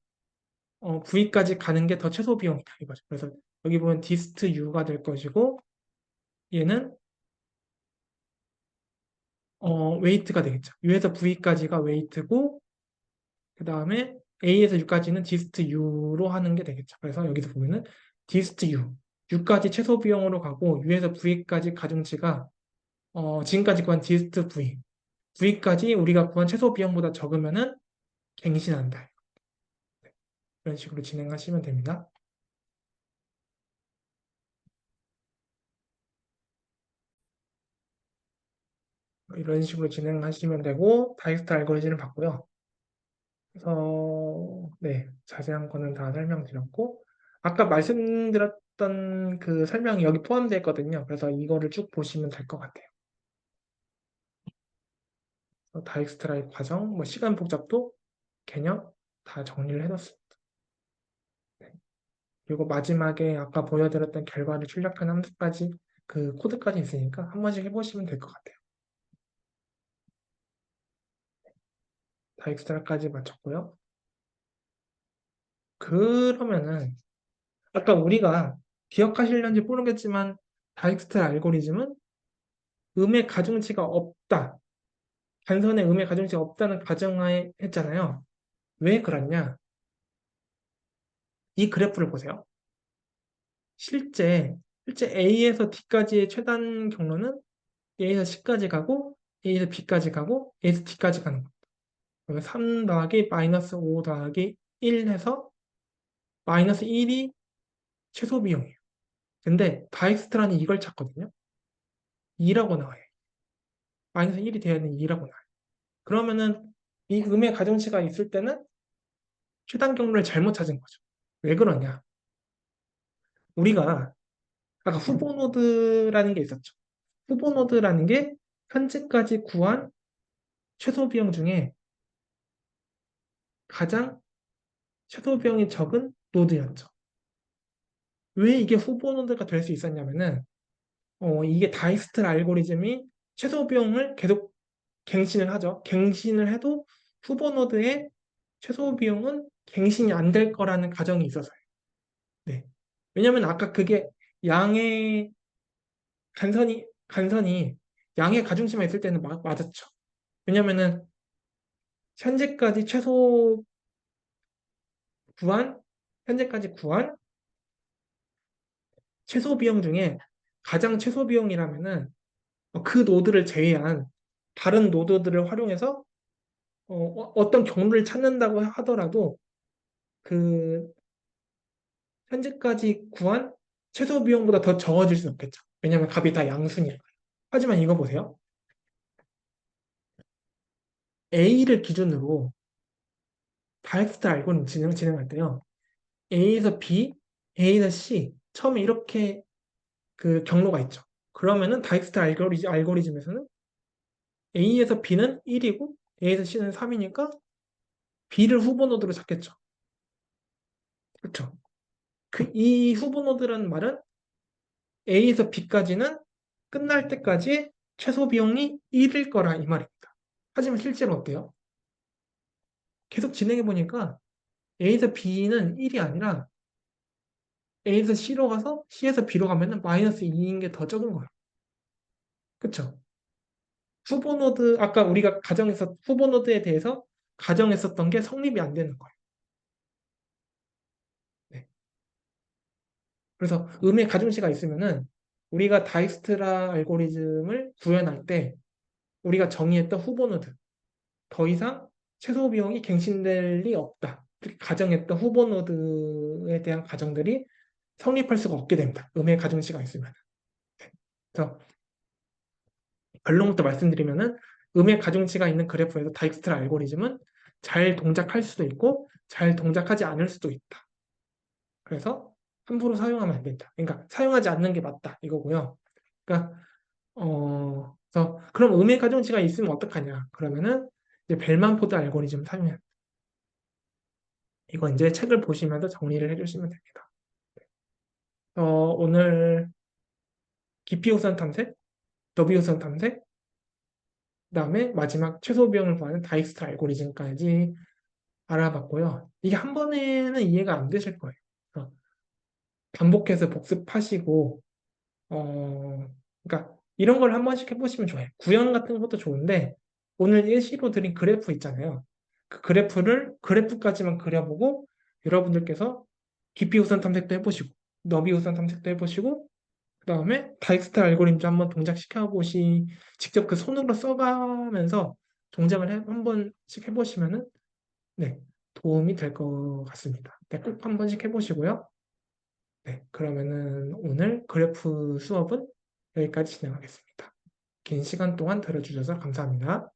S1: V까지 가는 게 더 최소 비용이다 이거죠. 그래서 여기 보면 디스트 U가 될 것이고, 얘는 웨이트가 되겠죠. U에서 V까지가 웨이트고, 그 다음에 A에서 U까지는 디스트 U로 하는 게 되겠죠. 그래서 여기서 보면은 디스트 U, U까지 최소 비용으로 가고 U에서 V까지 가중치가 지금까지 구한 디스트 V, V까지 우리가 구한 최소 비용보다 적으면은 갱신한다. 이런 식으로 진행하시면 됩니다. 이런 식으로 진행하시면 되고 다이스트 알고리즘을 봤고요. 그래서 네, 자세한 거는 다 설명드렸고 아까 말씀드렸던 그 설명이 여기 포함되어 있거든요. 그래서 이거를 쭉 보시면 될 것 같아요. 다이스트라의 과정, 뭐 시간 복잡도 개념 다 정리를 해놨습니다. 네. 그리고 마지막에 아까 보여드렸던 결과를 출력한 함수까지 그 코드까지 있으니까 한 번씩 해보시면 될 것 같아요. 다이스트라까지 마쳤고요. 그러면은 아까 우리가 기억하실런지 모르겠지만 다이스트라 알고리즘은 음의 가중치가 없다. 단선에 음의 가중치가 없다는 가정하에 했잖아요. 왜 그렇냐? 이 그래프를 보세요. 실제 A에서 D까지의 최단 경로는 A에서 C까지 가고 A에서 B까지 가고 A에서 D까지 가는 겁니다. 그러면 3 더하기 마이너스 5 더하기 1 해서 마이너스 1이 최소 비용이에요. 근데 다익스트라는 이걸 찾거든요. 2라고 나와요. 마이너스 1이 되어 있는 2라고 나와요. 그러면은 이 음의 가중치가 있을 때는 최단 경로를 잘못 찾은 거죠. 왜 그러냐? 우리가 아까 후보 노드라는 게 있었죠. 후보 노드라는 게 현재까지 구한 최소 비용 중에 가장 최소 비용이 적은 노드였죠. 왜 이게 후보 노드가 될 수 있었냐면은 이게 다이스트 알고리즘이 최소 비용을 계속 갱신을 하죠. 갱신을 해도 후보 노드의 최소 비용은 갱신이 안 될 거라는 가정이 있어서요. 네. 왜냐면 아까 그게 양의 간선이 양의 가중치만 있을 때는 맞았죠. 왜냐면은 현재까지 구한, 현재까지 구한 최소 비용 중에 가장 최소 비용이라면은 그 노드를 제외한 다른 노드들을 활용해서 떤 경로를 찾는다고 하더라도 그 현재까지 구한 최소 비용보다 더 적어질 수는 없겠죠. 왜냐하면 값이 다 양수니까. 하지만 이거 보세요. A를 기준으로 다이엑스트 알고리즘 진행할 때요. A에서 B, A에서 C 처음에 이렇게 그 경로가 있죠. 그러면은 다이엑스트 알고리즘에서는 A에서 B는 1이고 A에서 C는 3이니까 B를 후보 노드로 잡겠죠. 그렇죠. 이 후보 노드라는 말은 A에서 B까지는 끝날 때까지 최소 비용이 1일 거라 이 말입니다. 하지만 실제로 어때요? 계속 진행해 보니까 A에서 B는 1이 아니라 A에서 C로 가서 C에서 B로 가면은 마이너스 2인 게 더 적은 거예요. 그쵸? 후보 노드, 아까 우리가 후보 노드에 대해서 가정했었던 게 성립이 안 되는 거예요. 네. 그래서 음의 가중치가 있으면은 우리가 다이스트라 알고리즘을 구현할 때 우리가 정의했던 후보 노드, 더 이상 최소 비용이 갱신될 리 없다. 이렇게 가정했던 후보 노드에 대한 가정들이 성립할 수가 없게 됩니다. 음의 가중치가 있으면. 그래서 결론부터 말씀드리면은 음의 가중치가 있는 그래프에서 다익스트라 알고리즘은 잘 동작할 수도 있고 잘 동작하지 않을 수도 있다. 그래서 함부로 사용하면 안 된다. 그러니까 사용하지 않는 게 맞다 이거고요. 그러니까 그래서 그럼 음의 가중치가 있으면 어떡하냐? 그러면은 이제 벨만 포드 알고리즘 사용해야 합니다. 이거 이제 책을 보시면서 정리를 해주시면 됩니다. 오늘 깊이 우선 탐색, 너비 우선 탐색, 그다음에 마지막 최소 비용을 구하는 다익스트 알고리즘까지 알아봤고요. 이게 한 번에는 이해가 안 되실 거예요. 그래서 반복해서 복습하시고, 그러니까 이런 걸 한 번씩 해보시면 좋아요. 구형 같은 것도 좋은데, 오늘 예시로 드린 그래프 있잖아요. 그 그래프까지만 그려보고, 여러분들께서 깊이 우선 탐색도 해보시고, 너비 우선 탐색도 해보시고, 그 다음에 다익스트 알고리즘도 한번 직접 그 손으로 써가면서 동작을 한 번씩 해보시면은 네, 도움이 될 것 같습니다. 네, 꼭 한 번씩 해보시고요. 네, 그러면은 오늘 그래프 수업은 여기까지 진행하겠습니다. 긴 시간 동안 들어주셔서 감사합니다.